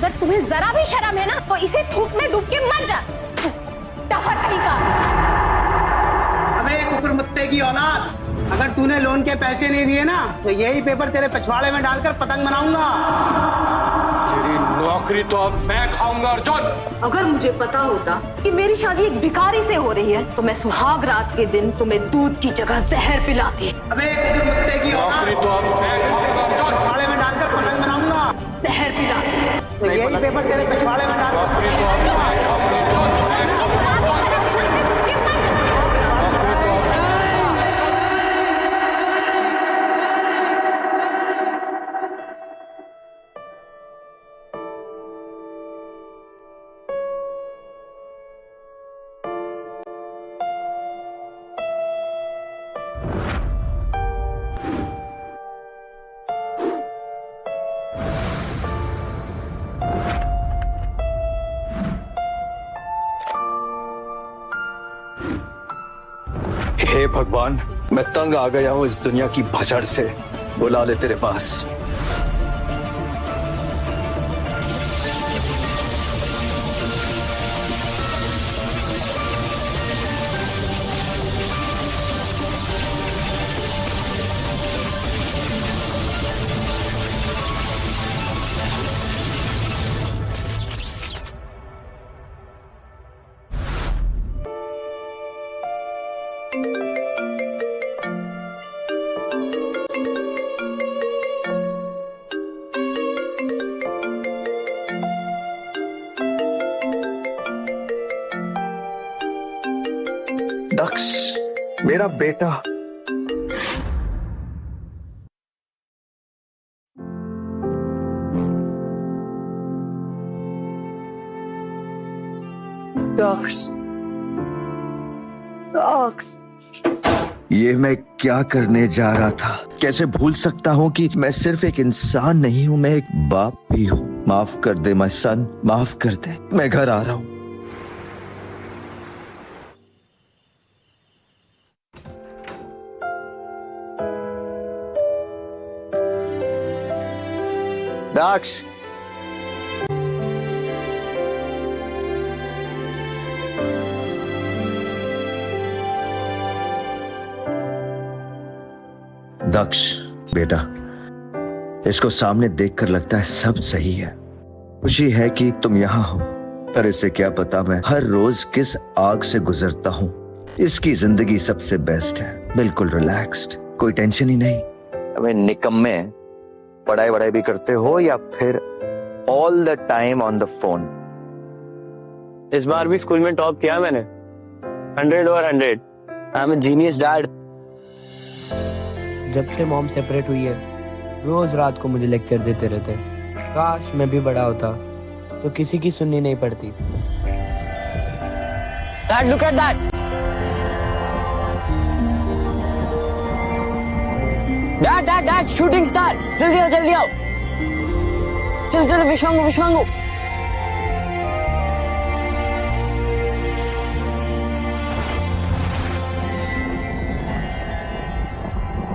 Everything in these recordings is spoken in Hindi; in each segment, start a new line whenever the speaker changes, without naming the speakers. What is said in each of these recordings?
अगर तुम्हें जरा भी शर्म है ना तो इसे थूक में डूब के मर जा। टफर कहीं का।
अबे कुकुरमुत्ते की औलाद, अगर तूने लोन के पैसे नहीं दिए ना तो यही पेपर तेरे पिछवाड़े में डालकर पतंग बनाऊंगा।
तेरी नौकरी तो अब मैं खाऊंगा अर्जुन।
अगर मुझे पता होता कि मेरी शादी एक भिखारी से हो रही है तो मैं सुहाग रात के दिन तुम्हें दूध की जगह जहर पिलाती।
अबे कुकुरमुत्ते की औलाद,
नौकरी तो अब मैं खाऊंगा अर्जुन।
पिछवाड़े में डालकर पतंग बनाऊंगा।
जहर पिलाती।
तो यही पेपर तेरे पिछवाड़े में डालकर
नौकरी तो अब मैं खाऊंगा अर्जुन।
हे भगवान, मैं तंग आ गया हूं इस दुनिया की भसड़ से। बुला ले तेरे पास। दक्ष, मेरा बेटा। दक्ष, दक्ष, ये मैं क्या करने जा रहा था? कैसे भूल सकता हूँ कि मैं सिर्फ एक इंसान नहीं हूँ, मैं एक बाप भी हूँ। माफ कर दे माय सन, माफ कर दे। मैं घर आ रहा हूँ। दक्ष, दक्ष बेटा, इसको सामने देखकर लगता है सब सही है। खुशी है कि तुम यहाँ हो, पर इसे क्या पता मैं हर रोज किस आग से गुजरता हूँ। इसकी जिंदगी सबसे बेस्ट है, बिल्कुल रिलैक्स्ड, कोई टेंशन ही नहीं। अबे निकम्मे, पढ़ाई वढ़ाई भी करते हो या फिर all the time on the phone?
इस बार भी स्कूल में टॉप किया मैंने, 100 और 100। I am a genius dad.
जब से मॉम सेपरेट हुई है, रोज रात को मुझे लेक्चर देते रहते। काश मैं भी बड़ा होता तो किसी की सुननी नहीं पड़ती।
Dad, look at that. Dad dad dad, shooting star. जल्दी आओ, जल्दी आओ। चलो चलो, विश्वांगु विश्वांगु।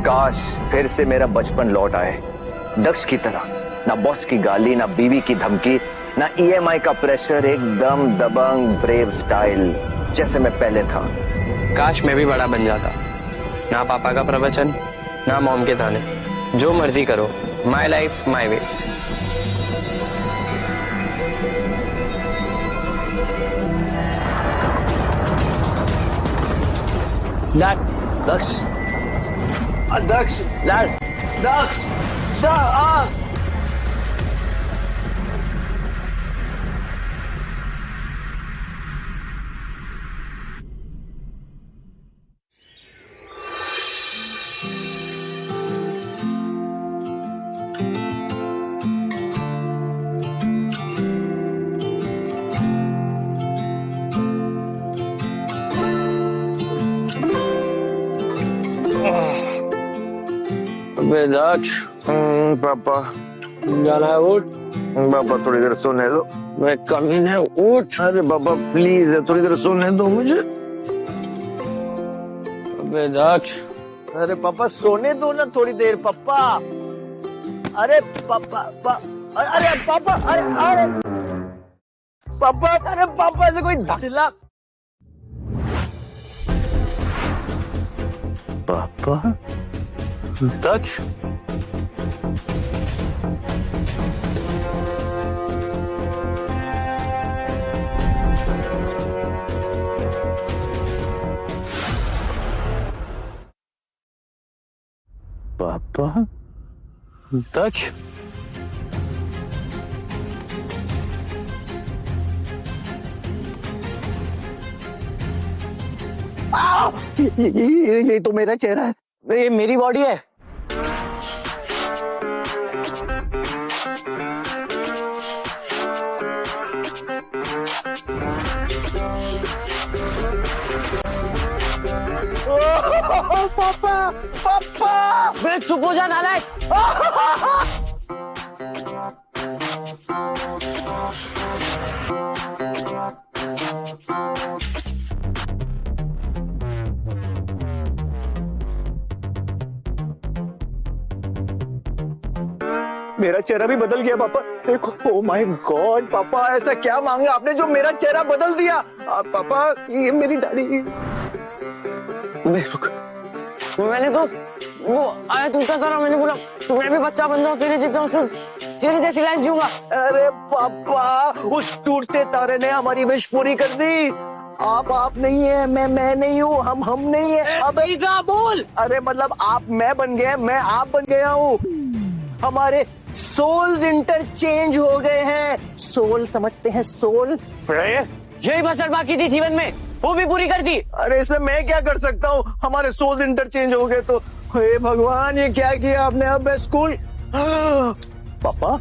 काश फिर से मेरा बचपन लौट आए, दक्ष की तरह। ना बॉस की गाली, ना बीवी की धमकी, ना ईएमआई का प्रेशर, एकदम दबंग ब्रेव स्टाइल जैसे मैं पहले था।
काश मैं भी बड़ा बन जाता। ना पापा का प्रवचन, ना मॉम के ताने। जो मर्जी करो, my life my way. Dad,
Daksh, Daksh,
dad,
Daksh,
Daksh,
पापा,
जाना है, उठ।
पापा थोड़ी देर सोने दो।
मैं कमीने, उठ।
अरे पापा प्लीज थोड़ी देर सोने दो मुझे।
अबे दक्ष,
अरे पापा सोने दो ना थोड़ी देर पापा। अरे पापा अरे पापा, अरे पापा, अरे पापा ऐसे कोई चिल्ला। पापा दक्ष, पापा दक्ष, ये तो मेरा चेहरा है।
ये मेरी बॉडी है।
पापा पापा,
बे चुप हो जा नालायक।
मेरा चेहरा भी बदल गया पापा, देखो। ओ माय गॉड पापा, ऐसा क्या मांगा आपने जो मेरा चेहरा बदल दिया? पापा ये मेरी दाढ़ी।
मैंने तो वो आया टूटा था, मैंने बोला तुम्हें भी बच्चा बन जाओ, तेरे जितना फिर तेरी जैसी लाइफ जीऊंगा।
अरे पापा, उस टूटते तारे ने हमारी विश पूरी कर दी। आप नहीं है, मैं नहीं हूँ, हम नहीं है।
अब बोल।
अरे मतलब आप मैं बन गए, मैं आप बन गया हूँ। हमारे सोल्स इंटरचेंज हो गए हैं। सोल समझते हैं? सोल।
यही बचत बाकी थी जीवन में, वो भी पूरी कर दी।
अरे इसमें मैं क्या कर सकता हूँ? हमारे सोल्स इंटरचेंज हो गए तो हे भगवान, ये क्या किया आपने? अब मैं स्कूल पापा,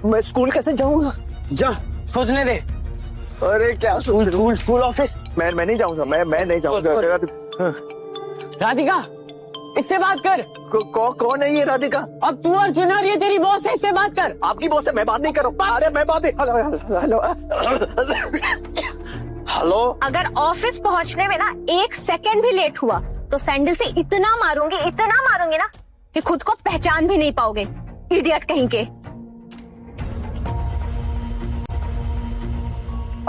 मैं स्कूल कैसे जाऊंगा?
जा सोचने दे।
अरे क्या
स्कूल ऑफिस।
मैं नहीं जाऊंगा, मैं नहीं जाऊंगा।
राधिका, इससे बात कर।
कौन है ये राधिका?
अब तू अर्जुन और ये तेरी बॉस है, इससे बात कर।
आपकी बॉस है, मैं बात नहीं कर रहा हूँ। अरे मैं बात हेलो हेलो।
अगर ऑफिस पहुंचने में ना 1 सेकंड भी लेट हुआ तो सैंडल से इतना मारूंगी ना कि खुद को पहचान भी नहीं पाओगे, इडियट कहीं के।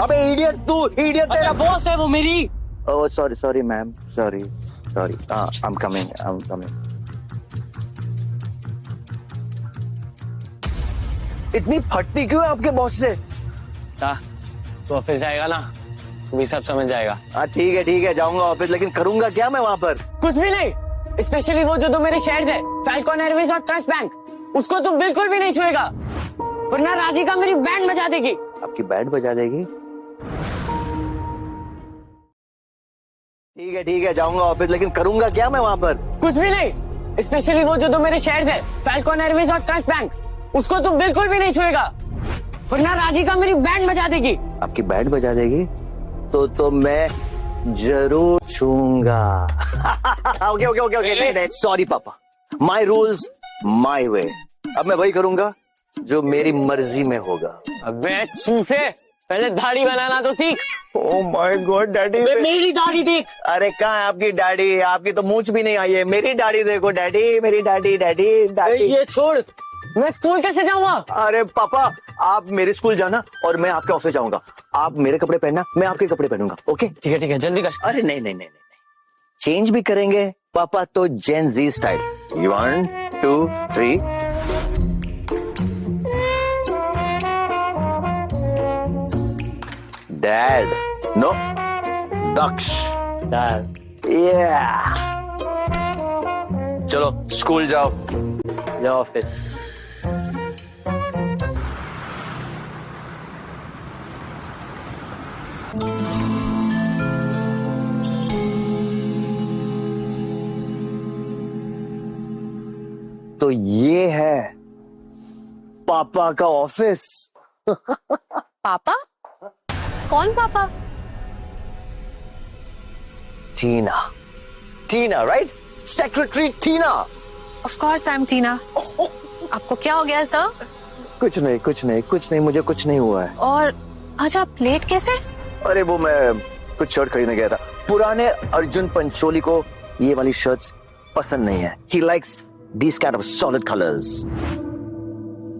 अबे इडियट तू, इडियट तेरा
बॉस है वो मेरी।
Oh sorry ma'am, sorry. I'm coming. इतनी फटती क्यों है आपके बॉस से?
तो ऑफिस जाएगा ना, तू भी सब समझ जाएगा।
हाँ ठीक है जाऊंगा ऑफिस, लेकिन करूंगा क्या मैं वहाँ पर?
कुछ भी नहीं। स्पेशली वो जो मेरे शेयर्स है, फैल्कॉन एयरवेज और ट्रस्ट बैंक, उसको तू बिल्कुल भी नहीं छुएगा, वरना राधिका मेरी बैंड बजा देगी।
आपकी बैंड बजा देगी? ठीक है जाऊंगा ऑफिस, लेकिन करूंगा क्या मैं वहाँ पर?
कुछ भी नहीं। स्पेशली वो जो मेरे शेयर्स है, फैल्कॉन एयरवेज और ट्रस्ट बैंक, उसको तू बिल्कुल भी नहीं छुएगा, वरना राधिका मेरी बैंड बजा देगी।
आपकी बैंड बजा देगी? तो मैं जरूर छूंगा। ओके नहीं, सॉरी पापा, माय रूल्स माय वे। अब मैं वही करूंगा जो मेरी मर्जी में होगा।
अबे चूसे, पहले दाढ़ी बनाना तो सीख।
ओह माय गॉड डैडी,
मेरी दाढ़ी देख।
अरे कहाँ है आपकी दाढ़ी? आपकी तो मूंछ भी नहीं आई है। मेरी दाढ़ी देखो डैडी, मेरी दाढ़ी।
ये छोड़, मैं स्कूल कैसे जाऊंगा?
अरे पापा, आप मेरे स्कूल जाना और मैं आपके ऑफिस जाऊंगा। आप मेरे कपड़े पहनना, मैं आपके कपड़े पहनूंगा। ओके
ठीक है जल्दी कर।
अरे नहीं, चेंज भी करेंगे पापा तो जेन जी स्टाइल। 1 2 3। डैड, नो, दक्ष।
डैड।
चलो स्कूल जाओ।
जाओ ऑफिस।
तो ये है पापा का ऑफिस।
पापा? कौन पापा?
Tina right? Secretary Tina.
Of course I am Tina. आपको क्या हो गया सर?
कुछ नहीं, मुझे कुछ नहीं हुआ है।
और आज आप लेट कैसे?
अरे वो मैं कुछ शर्ट खरीदने गया था। पुराने अर्जुन पंचोली को ये वाली शर्ट्स पसंद नहीं है। He likes these kind of solid colors।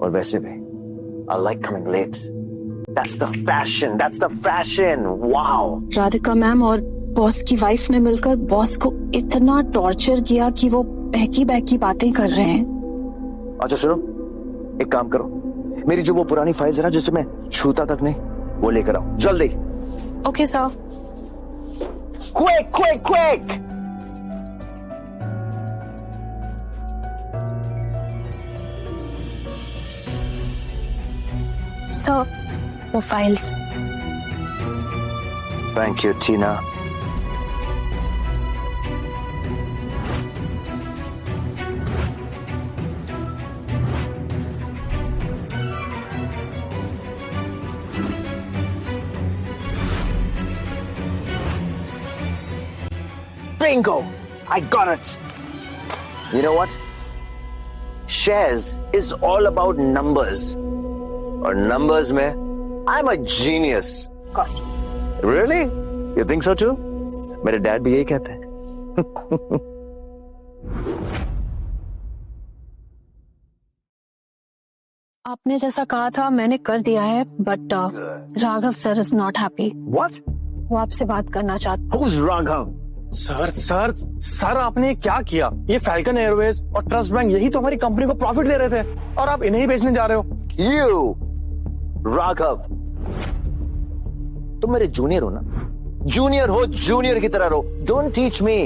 और वैसे भी I like coming late. That's the fashion. That's the fashion. Wow.
Radhika ma'am और बॉस की वाइफ ने मिलकर बॉस को इतना टॉर्चर किया कि वो बहकी बहकी बातें कर रहे हैं।
अच्छा सुनो, एक काम करो, मेरी जो वो पुरानी फाइल्स है ना जिसे मैं छूता तक नहीं, वो लेकर आओ जल्दी।
Okay sir.
Quick quick quick.
Sir वो files.
Thank you Tina. Bingo! I got it. You know what? Shares is all about numbers. और numbers में I'm a genius.
Of course.
Really? You think so too? मेरे डैड भी यही कहते हैं।
आपने जैसा कहा था मैंने कर दिया है, but Raghav sir is not happy.
What?
वो आपसे बात करना चाहते।
Who's Raghav?
सर आपने क्या किया? ये फैल्कन एयरवेज और ट्रस्ट बैंक यही तो हमारी कंपनी को प्रॉफिट दे रहे थे और आप इन्हें ही बेचने जा रहे हो।
You, Raghav. तुम मेरे जूनियर हो ना? जूनियर हो, जूनियर की तरह रहो। Don't teach me.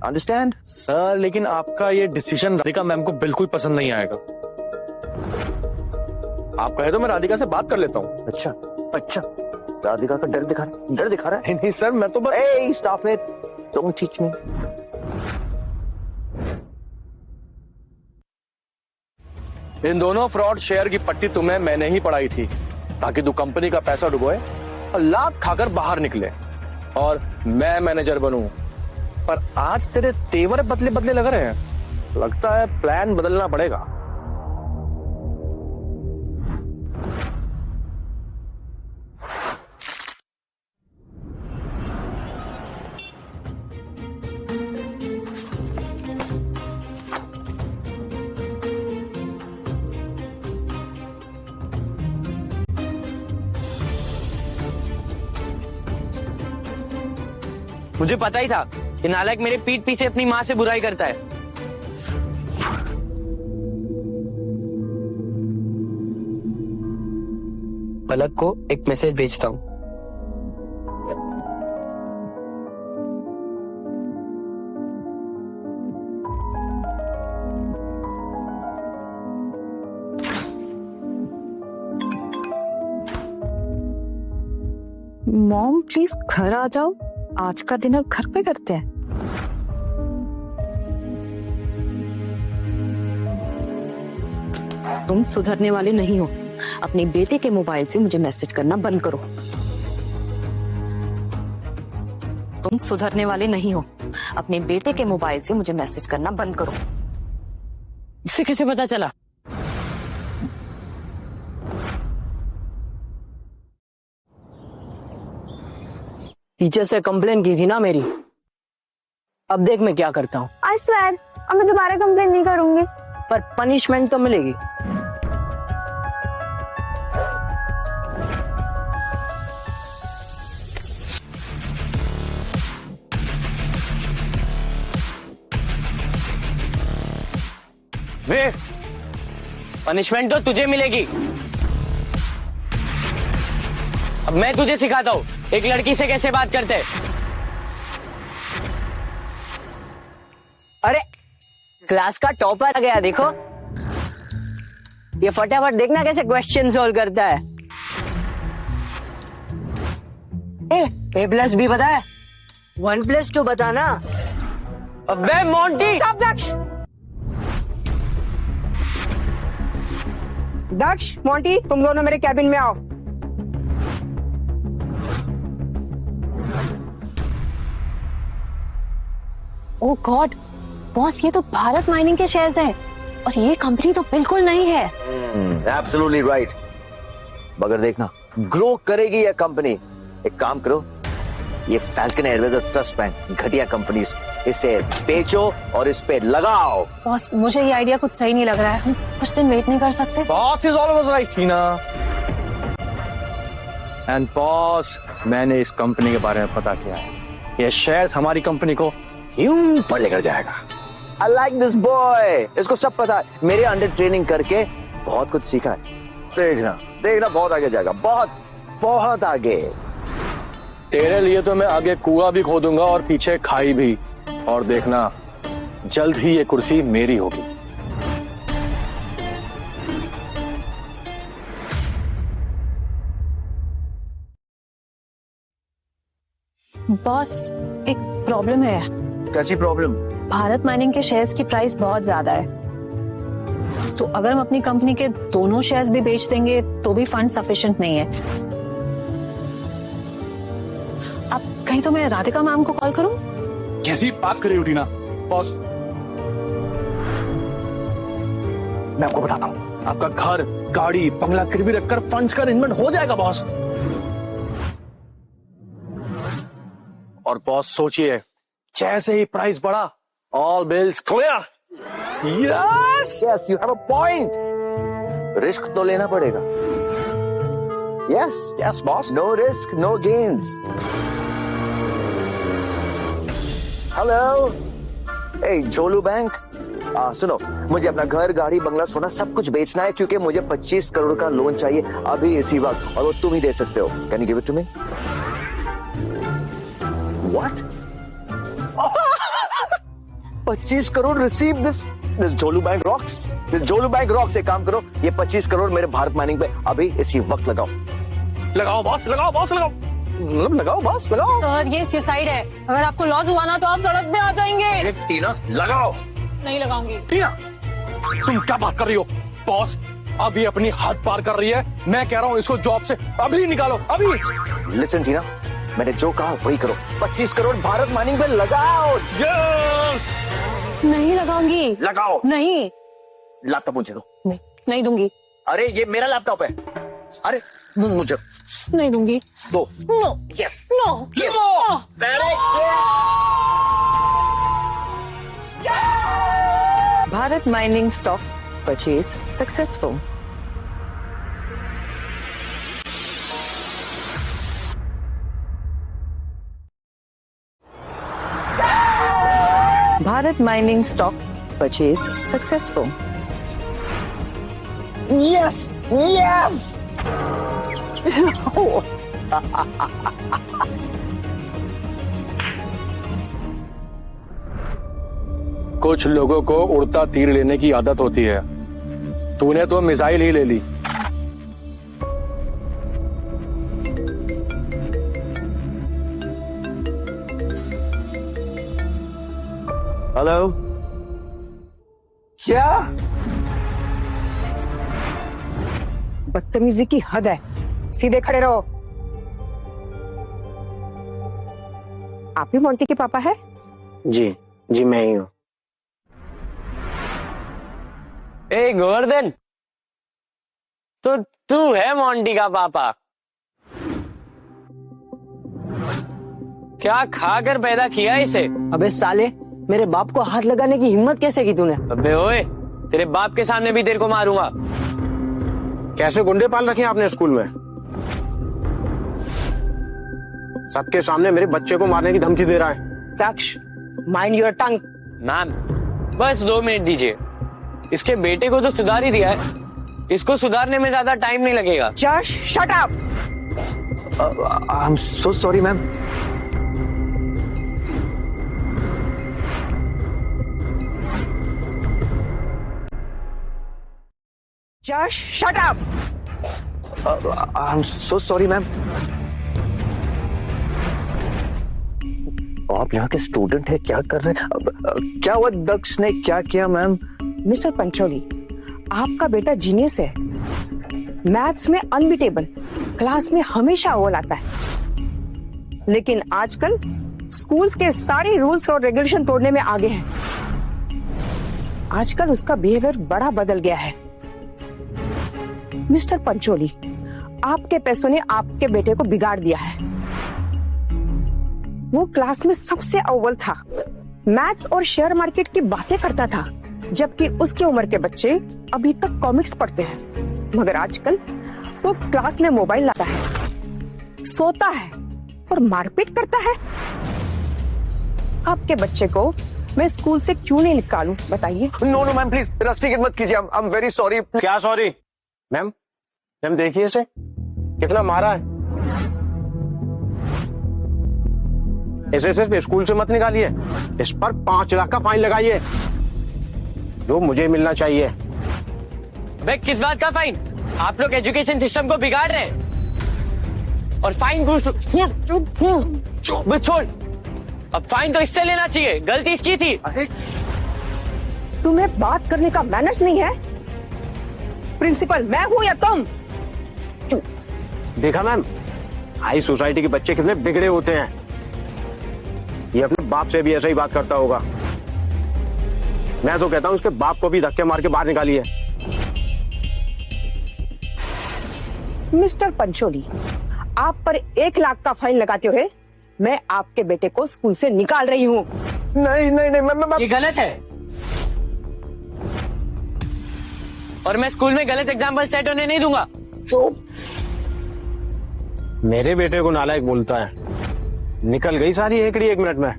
Understand?
Sir लेकिन आपका ये डिसीजन राधिका मैम को बिल्कुल पसंद नहीं आएगा। आप कहे तो मैं राधिका से बात कर लेता हूँ।
अच्छा अच्छा, राधिका का डर दिखा रहा है।
नहीं सर, मैं तो बस
Hey, stop it. Don't teach me.
इन दोनों फ्रॉड शेयर की पट्टी तुम्हें मैंने ही पढ़ाई थी ताकि तू कंपनी का पैसा डुबोए और लात खाकर बाहर निकले और मैं मैनेजर बनूं। पर आज तेरे तेवर बदले बदले लग रहे हैं। लगता है प्लान बदलना पड़ेगा।
मुझे पता ही था कि नालायक मेरे पीठ पीछे अपनी माँ से बुराई करता है।
पलक को एक मैसेज भेजता हूँ।
मॉम प्लीज घर आ जाओ, आज का डिनर घर पे करते हैं। तुम सुधरने वाले नहीं हो। अपने बेटे के मोबाइल से मुझे मैसेज करना बंद करो। तुम सुधरने वाले नहीं हो। अपने बेटे के मोबाइल से मुझे मैसेज करना बंद करो।
इसे कैसे पता चला?
टीचर से कंप्लेन की थी ना मेरी। अब देख मैं क्या करता हूँ।
आई स्वेयर अब मैं दोबारा कंप्लेन नहीं करूंगी।
पर पनिशमेंट तो मिलेगी।
वे पनिशमेंट तो तुझे मिलेगी। अब मैं तुझे सिखाता हूँ एक लड़की से कैसे बात करते हैं।
अरे क्लास का टॉपर आ गया, देखो ये फटाफट देखना कैसे क्वेश्चन सॉल्व करता है। ए प्लस बी पता है, 1+2 बताना।
अबे मोंटी,
दक्ष, मोंटी, तुम दोनों मेरे कैबिन में आओ।
ओह गॉड बॉस, ये तो भारत माइनिंग के शेयर्स हैं और ये कंपनी तो बिल्कुल नहीं है।
Absolutely right. मगर देखना ग्रो करेगी ये कंपनी। एक काम करो, ये फैल्कन एयरवेज और ट्रस्ट बैंक घटिया कंपनीज इसे बेचो और इस पे लगाओ।
बॉस मुझे ये आइडिया कुछ सही नहीं लग रहा है, हम कुछ दिन वेट नहीं कर सकते?
Boss is always right Tina. And boss, मैंने इस कंपनी के बारे में पता किया है। ये शेयर्स हमारी कंपनी को यूं पर लेकर जाएगा।
I like this boy. इसको सब पता है, मेरे अंडर ट्रेनिंग करके बहुत कुछ सीखा है। देखना देखना बहुत आगे जाएगा, बहुत बहुत आगे।
तेरे लिए तो मैं आगे कुआं भी खोदूंगा और पीछे खाई भी, और देखना जल्द ही ये कुर्सी मेरी होगी।
बॉस एक प्रॉब्लम है।
कैसी प्रॉब्लम?
भारत माइनिंग के शेयर्स की प्राइस बहुत ज्यादा है, तो अगर हम अपनी कंपनी के दोनों शेयर्स भी बेच देंगे तो भी फंड सफिशिएंट नहीं है। अब कहीं तो मैं राधिका मैम को कॉल करूं?
कैसी बात कर रही हो टीना? बॉस, मैं आपको बताता हूं, आपका घर, गाड़ी, बंगला गिरवी रखकर फंड्स का अरेंजमेंट हो जाएगा बॉस। और बॉस सोचिए, जैसे ही प्राइस बढ़ा, all bills clear.
Yes yes, you have a point. Risk तो लेना पड़ेगा। Yes
yes boss.
No risk no gains. Hello, ए झोलू बैंक, सुनो, मुझे अपना घर, गाड़ी, बंगला, सोना सब कुछ बेचना है, क्योंकि मुझे 25 करोड़ का लोन चाहिए अभी इसी वक्त, और वो तुम ही दे सकते हो। Can you give it to me? What? 25 crore receive this Jholu bank rocks. This Jholu bank rocks. एक काम करो, ये 25 करोड़ मेरे भारत माइनिंग पे अभी इसी वक्त लगाओ।
लगाओ बॉस, लगाओ बॉस, लगाओ, मतलब लगाओ बॉस, लगाओ।
सर ये सुसाइड है, अगर आपको लॉस हुआ ना तो आप सड़क पे आ जाएंगे।
टीना लगाओ।
नहीं लगाऊंगी।
टीना, तुम क्या बात कर रही हो? बॉस अभी अपनी हद पार कर रही है। मैं कह रहा हूँ इसको जॉब से अभी निकालो, अभी।
लिसन टीना, मैंने जो कहा वही करो। 25 करोड़ भारत माइनिंग पे लगाओ।
यस।
नहीं लगाऊंगी।
लगाओ।
नहीं।
लैपटॉप मुझे दो।
नहीं दूंगी।
अरे ये मेरा लैपटॉप है। अरे मुझे
नहीं दूंगी।
दो।
No.
Yes
no.
Yes.
Bharat Mining stock purchase successful. Bharat Mining stock purchase successful.
Yes! Yes!
कुछ लोगों को उड़ता तीर लेने की आदत होती है, तूने तो मिसाइल ही ले ली।
हेलो, क्या?
बदतमीजी की हद है। सीधे खड़े रहो। आप ही मोंटी के पापा है?
जी जी, मैं ही हूँ।
ए गोवर्धन, तो तू है मोंटी का पापा? क्या खाकर पैदा किया इसे?
अबे साले, मेरे बाप को हाथ लगाने की हिम्मत कैसे की तूने?
अबे ओए, तेरे बाप के सामने भी तेरे को मारूंगा।
कैसे गुंडे पाल रखे हैं आपने स्कूल में? सबके सामने मेरे बच्चे को मारने की धमकी दे रहा है।
दक्ष, माइंड योर टंग।
मैम, बस 2 मिनट दीजिए। इसके बेटे को तो सुधार ही दिया है, इसको सुधारने में ज्यादा टाइम नहीं लगेगा।
Jash, shut up.
I am so sorry ma'am.
Jash, shut up.
I am so sorry ma'am. आप यहाँ के स्टूडेंट हैं, क्या कर रहे हैं? क्या हुआ? दक्ष ने क्या किया मैम?
मिस्टर पंचोली, आपका बेटा जीनियस है, मैथ्स में अनबीटेबल, क्लास में हमेशा अव्वल आता है, लेकिन आजकल स्कूल्स के सारे रूल्स और रेगुलेशन तोड़ने में आगे है। आजकल उसका बिहेवियर बड़ा बदल गया है। मिस्टर पंचोली, आपके पैसों ने आपके बेटे को बिगाड़ दिया है। वो क्लास में सबसे अव्वल था, मैथ्स और शेयर मार्केट की बातें करता था, जबकि उसके उम्र के बच्चे अभी तक कॉमिक्स पढ़ते हैं। मगर आजकल वो क्लास में मोबाइल लाता है, सोता है और मारपीट करता है। आपके बच्चे को मैं स्कूल से क्यों नहीं निकालूं, बताइए।
No no ma'am please, rusticate मत कीजिए, आई एम वेरी सॉरी। क्या सॉरी? मैम मैम देखिए इसे कितना मारा है। इसे सिर्फ स्कूल से मत निकालिए, इस पर 5 लाख का फाइन लगाइए, जो मुझे मिलना चाहिए।
बे किस बात का फाइन? आप लोग एजुकेशन सिस्टम को बिगाड़ रहे हैं और फाइन छोड़। अब फाइन तो इससे लेना चाहिए, गलती इसकी थी।
तुम्हें बात करने का मैनर्स नहीं है? प्रिंसिपल मैं हूं या तुम?
देखा मैम, हाई सोसाइटी के बच्चे कितने बिगड़े होते हैं। ये अपने बाप से भी ऐसा ही बात करता होगा। मैं तो कहता हूं उसके बाप को भी धक्के मार के बाहर निकालिए।
मिस्टर पंचोली, आप पर 1 लाख का फाइन लगाते हुए मैं आपके बेटे को स्कूल से निकाल रही हूँ।
नहीं नहीं नहीं मैम,
ये गलत है और मैं स्कूल में गलत एग्जाम्पल सेट होने नहीं दूंगा।
मेरे बेटे को नालायक बोलता है, निकल गई सारी एकड़ी 1 मिनट में।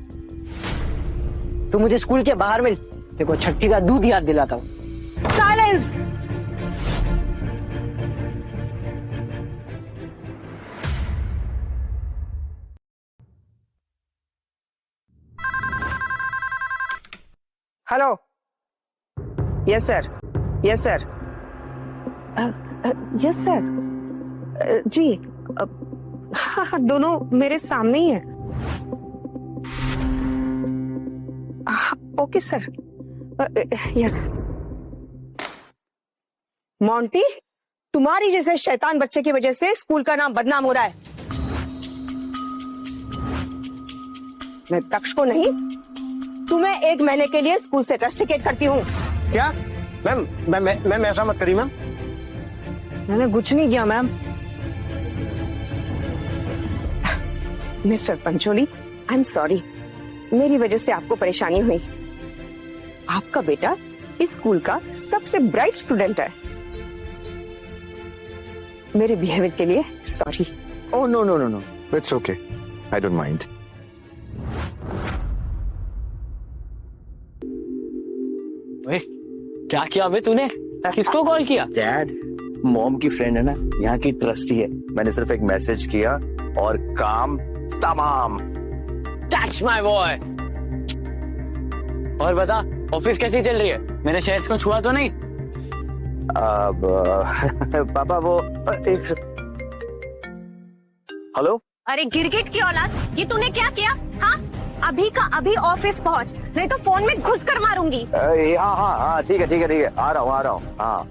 तू मुझे स्कूल के बाहर मिल, देखो छट्टी का दूध याद दिलाता हूँ।
Silence. Hello. Yes sir, yes sir, yes sir. जी हाँ, दोनों मेरे सामने ही है। Okay sir, yes. मोंटी, तुम्हारी जैसे शैतान बच्चे की वजह से स्कूल का नाम बदनाम हो रहा है। मैं तक्ष को नहीं, तुम्हें 1 महीने के लिए स्कूल से रस्टिकेट करती हूँ।
क्या मैम? मैम ऐसा मत करिए मैम।
मैंने कुछ नहीं किया ma'am. Mister Pancholi, I am sorry, मेरी वजह से आपको परेशानी हुई। आपका बेटा इस स्कूल का सबसे ब्राइट स्टूडेंट है। मेरे बिहेवियर के लिए sorry.
Oh no no no no, it's okay, I don't mind.
क्या किया बे तूने? किसको कॉल किया?
डैड, मॉम की फ्रेंड है ना, यहाँ की ट्रस्टी है। मैंने सिर्फ एक मैसेज किया और काम तमाम।
That's my boy। और बता, ऑफिस कैसी चल रही है? मेरे शेयर्स को छुआ तो नहीं?
अब पापा वो एक हेलो।
अरे गिरगिट की औलाद, ये तूने क्या किया? हाँ, अभी का अभी ऑफिस पहुंच, नहीं तो फोन में घुस कर मारूंगी।
हाँ हाँ हाँ, ठीक है ठीक है ठीक है, आ रहा हूँ हाँ।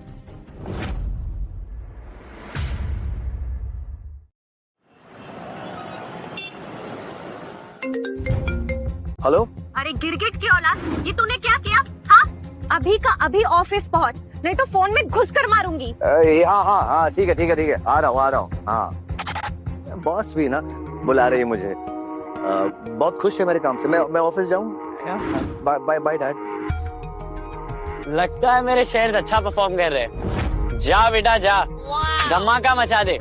हेलो।
अरे गिरगिट की औलाद, ये तूने क्या किया? हाँ, अभी का अभी ऑफिस पहुंच, नहीं तो फोन में घुस कर मारूंगी।
हाँ हाँ हाँ, ठीक है ठीक है ठीक है, आ रहा हूँ हाँ। बॉस भी ना बुला रही है मुझे। बहुत खुश है मेरे काम से। मैं ऑफिस जाऊँ? Bye bye dad.
लगता है मेरे शेयर्स अच्छा परफॉर्म कर रहे हैं। जा बेटा जा, धमाका मचा दे।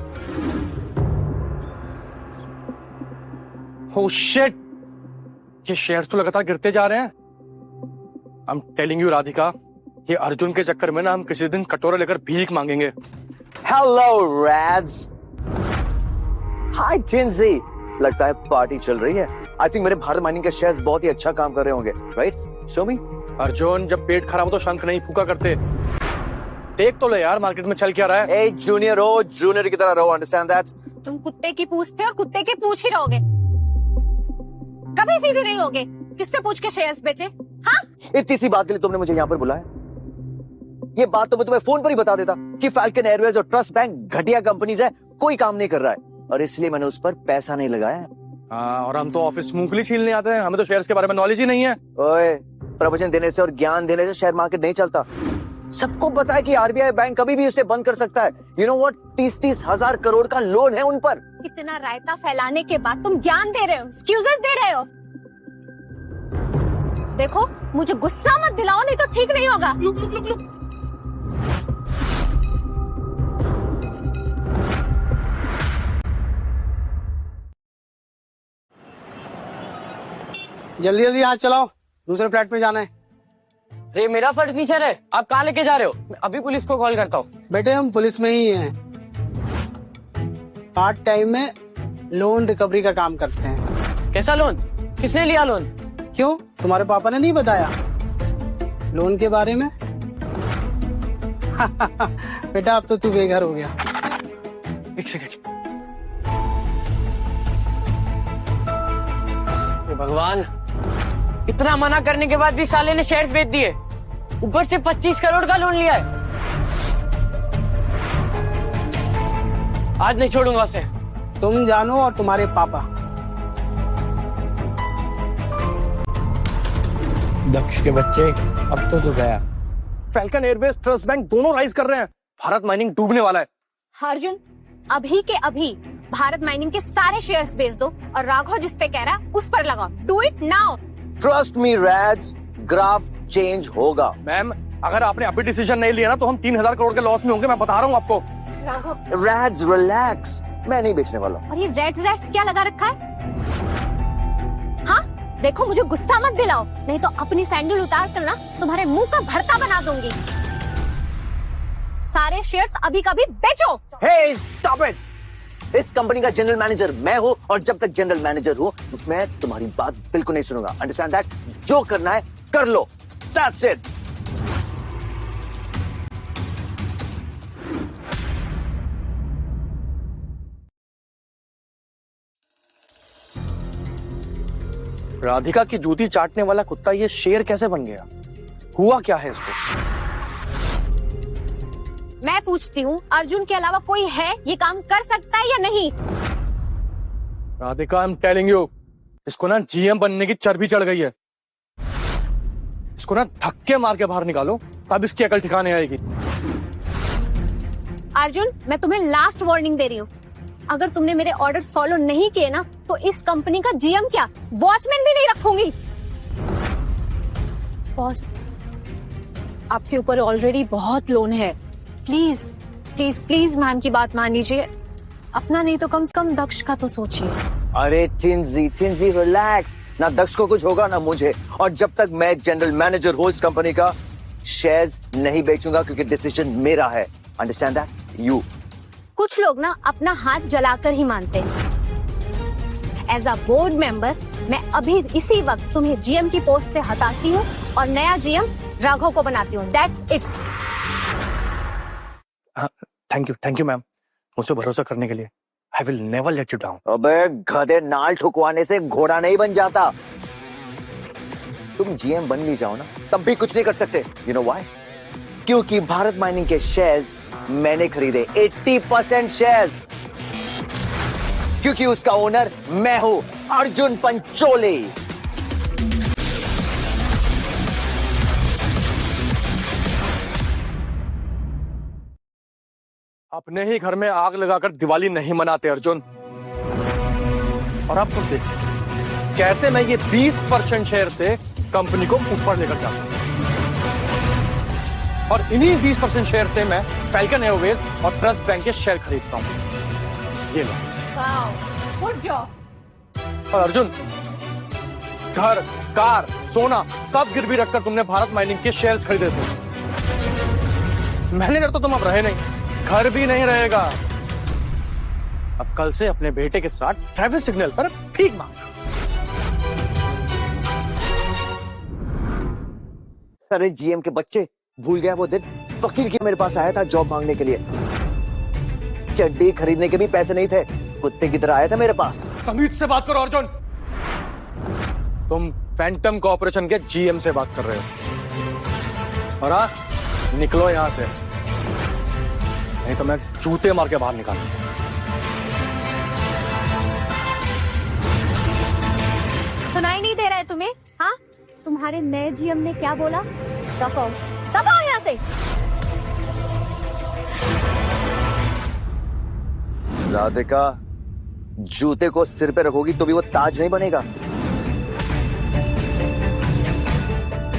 Oh shit! ये शेयर्स तो लगातार गिरते जा रहे हैं। I am telling you Radhika, ये अर्जुन के चक्कर में ना हम किसी दिन कटोरा लेकर भीख मांगेंगे।
हेलो रैड्स। हाय टिंजी, लगता है पार्टी चल रही है। आई थिंक मेरे भारत माइनिंग के शेयर्स बहुत ही अच्छा काम कर रहे होंगे, राइट? शो मी।
अर्जुन, जब पेट खराब हो तो शंख नहीं फूका करते। देख तो ले यार मार्केट में चल क्या रहा है।
ए जूनियर हो, जूनियर की तरह रहो, अंडरस्टैंड दैट?
तुम कुत्ते की पूछ थे और कुत्ते के पूछ ही रहोगे, कभी सीधे नहीं होगे। किससे पूछ के शेयर्स बेचे? हाँ,
इतनी सी बात के लिए तुमने मुझे यहाँ पर बुलाया? ये बात तो मैं तुम्हें फोन पर ही बता देता कि फाल्कन एयरवेज और ट्रस्ट बैंक घटिया कंपनीज है, कोई काम नहीं कर रहा है और इसलिए मैंने उस पर पैसा नहीं लगाया।
हाँ, और हम तो ऑफिस मूंगफली छीलने आते हैं, हमें तो शेयर्स के बारे में नॉलेज ही नहीं है।
ओए, प्रवचन देने से और ज्ञान देने से शेयर मार्केट नहीं चलता। सबको पता है कि आरबीआई बैंक कभी भी इसे बंद कर सकता है। यू नो व्हाट, 30-30 हजार करोड़ का लोन है उन पर।
इतना रायता फैलाने के बाद तुम ज्ञान दे रहे हो, एक्सक्यूजेस दे रहे हो। देखो मुझे गुस्सा मत दिलाओ, नहीं तो ठीक नहीं होगा।
लुक।
जल्दी जल्दी हाथ चलाओ, दूसरे फ्लैट में जाना है।
अरे मेरा फर्नीचर है, आप कहाँ लेके जा रहे हो? मैं अभी पुलिस को कॉल करता हूँ।
बेटे हम पुलिस में ही हैं, पार्ट टाइम में लोन रिकवरी का काम करते हैं।
कैसा लोन? किसने लिया लोन?
क्यों, तुम्हारे पापा ने नहीं बताया लोन के बारे में? बेटा अब तो तू बेघर हो गया।
एक सेकंड।
भगवान, इतना मना करने के बाद भी साले ने शेयर्स बेच दिए, ऊपर से 25 करोड़ का लोन लिया है। आज नहीं छोड़ूंगा उसे।
तुम जानो और तुम्हारे पापा।
दक्ष के बच्चे, अब तो तू गया।
फैल्कन एयरवेज, ट्रस्ट बैंक दोनों राइज कर रहे हैं। भारत माइनिंग डूबने वाला है।
अर्जुन, अभी के अभी भारत माइनिंग के सारे शेयर्स बेच दो और राघव जिस पे कह रहा है उस पर लगाओ। Do it now.
Trust me Raj, graph change होगा।
मैम, अगर आपने अभी डिसीजन नहीं लिया ना तो हम 3000 करोड़ के लॉस में होंगे, मैं बता रहा हूँ आपको।
राघव,
राज रिलैक्स, मैं नहीं बेचने वाला।
और ये रेड्स क्या लगा रखा है? हाँ देखो, मुझे गुस्सा मत दिलाओ, नहीं तो अपनी सैंडल उतार कर ना तुम्हारे मुंह का भरता बना दूंगी। सारे शेयर्स अभी कभी बेचो।
हे स्टॉप इट। इस कंपनी का जनरल मैनेजर मैं हूं और जब तक जनरल मैनेजर हूं मैं तुम्हारी बात बिल्कुल नहीं सुनूंगा। Understand that? जो करना है कर लो। That's it.
राधिका की जूती चाटने वाला कुत्ता ये शेर कैसे बन गया? हुआ क्या है इसको?
मैं पूछती हूँ, अर्जुन के अलावा कोई है ये काम कर सकता है या नहीं?
Radhika, I am telling you, इसको ना जीएम बनने की चर्बी चढ़ गई है। इसको ना धक्के मार के बाहर निकालो, तब इसकी अकल ठिकाने आएगी।
अर्जुन, मैं तुम्हें लास्ट वार्निंग दे रही हूँ, अगर तुमने मेरे ऑर्डर फॉलो नहीं किए ना तो इस कंपनी का जीएम क्या, वॉचमैन भी नहीं रखूंगी।
बॉस, आपके ऊपर ऑलरेडी बहुत लोन है। प्लीज प्लीज प्लीज मैम की बात मान लीजिए। अपना नहीं तो कम से कम दक्ष का तो सोचिए।
अरे चिंजी रिलैक्स। ना दक्ष को कुछ होगा ना मुझे, और जब तक मैं जनरल मैनेजर हूं इस कंपनी का, शेयर्स नहीं बेचूंगा क्योंकि डिसीजन मेरा है। Understand that? यू।
कुछ लोग ना अपना हाथ जलाकर ही मानते हैं। एज अ बोर्ड मेंबर मैं अभी इसी वक्त तुम्हें जीएम की पोस्ट से हटाती हूँ और नया जीएम राघव को बनाती हूँ। That's it.
Thank you ma'am, मुझसे भरोसा करने के लिए। I will never let you down.
अबे गधे, नाल ठुकवाने से घोड़ा नहीं बन जाता। तुम जीएम बन भी जाओ ना तब भी कुछ नहीं कर सकते। You know why? क्योंकि भारत माइनिंग के शेयर्स मैंने खरीदे, 80% शेयर्स, क्योंकि उसका ओनर मैं हूं, अर्जुन पंचोली।
अपने ही घर में आग लगाकर दिवाली नहीं मनाते अर्जुन। और अब तुम देख कैसे मैं ये 20% शेयर से कंपनी को ऊपर लेकर जाता हूं, और इन्हीं 20% शेयर से मैं फैल्कन एयरवेज और ट्रस्ट बैंक के शेयर खरीदता हूं। ये लो।
Good job.
और अर्जुन, घर, कार, सोना सब गिरवी रखकर तुमने भारत माइनिंग के शेयर्स खरीदे थे। मैनेजर तो तुम अब रहे नहीं, घर भी नहीं रहेगा। अब कल से अपने बेटे के साथ ट्रैफिक सिग्नल पर भीख मांगना।
अरे जीएम के बच्चे, भूल गया वो दिन वकील की मेरे पास आया था जॉब मांगने के लिए। चड्डी खरीदने के भी पैसे नहीं थे, कुत्ते की तरह आया था मेरे पास।
तमीज से बात करो अर्जुन। तुम फैंटम कॉर्पोरेशन के जीएम से बात कर रहे हो। और निकलो यहां से, नहीं तो मैं जूते मार के बाहर निकालूंगा।
सुनाई नहीं दे रहा है तुम्हें? हाँ, तुम्हारे नए जीएम ने क्या बोला? दबाओ दबाओ यहाँ से।
राधिका, जूते को सिर पे रखोगी तो भी वो ताज नहीं बनेगा।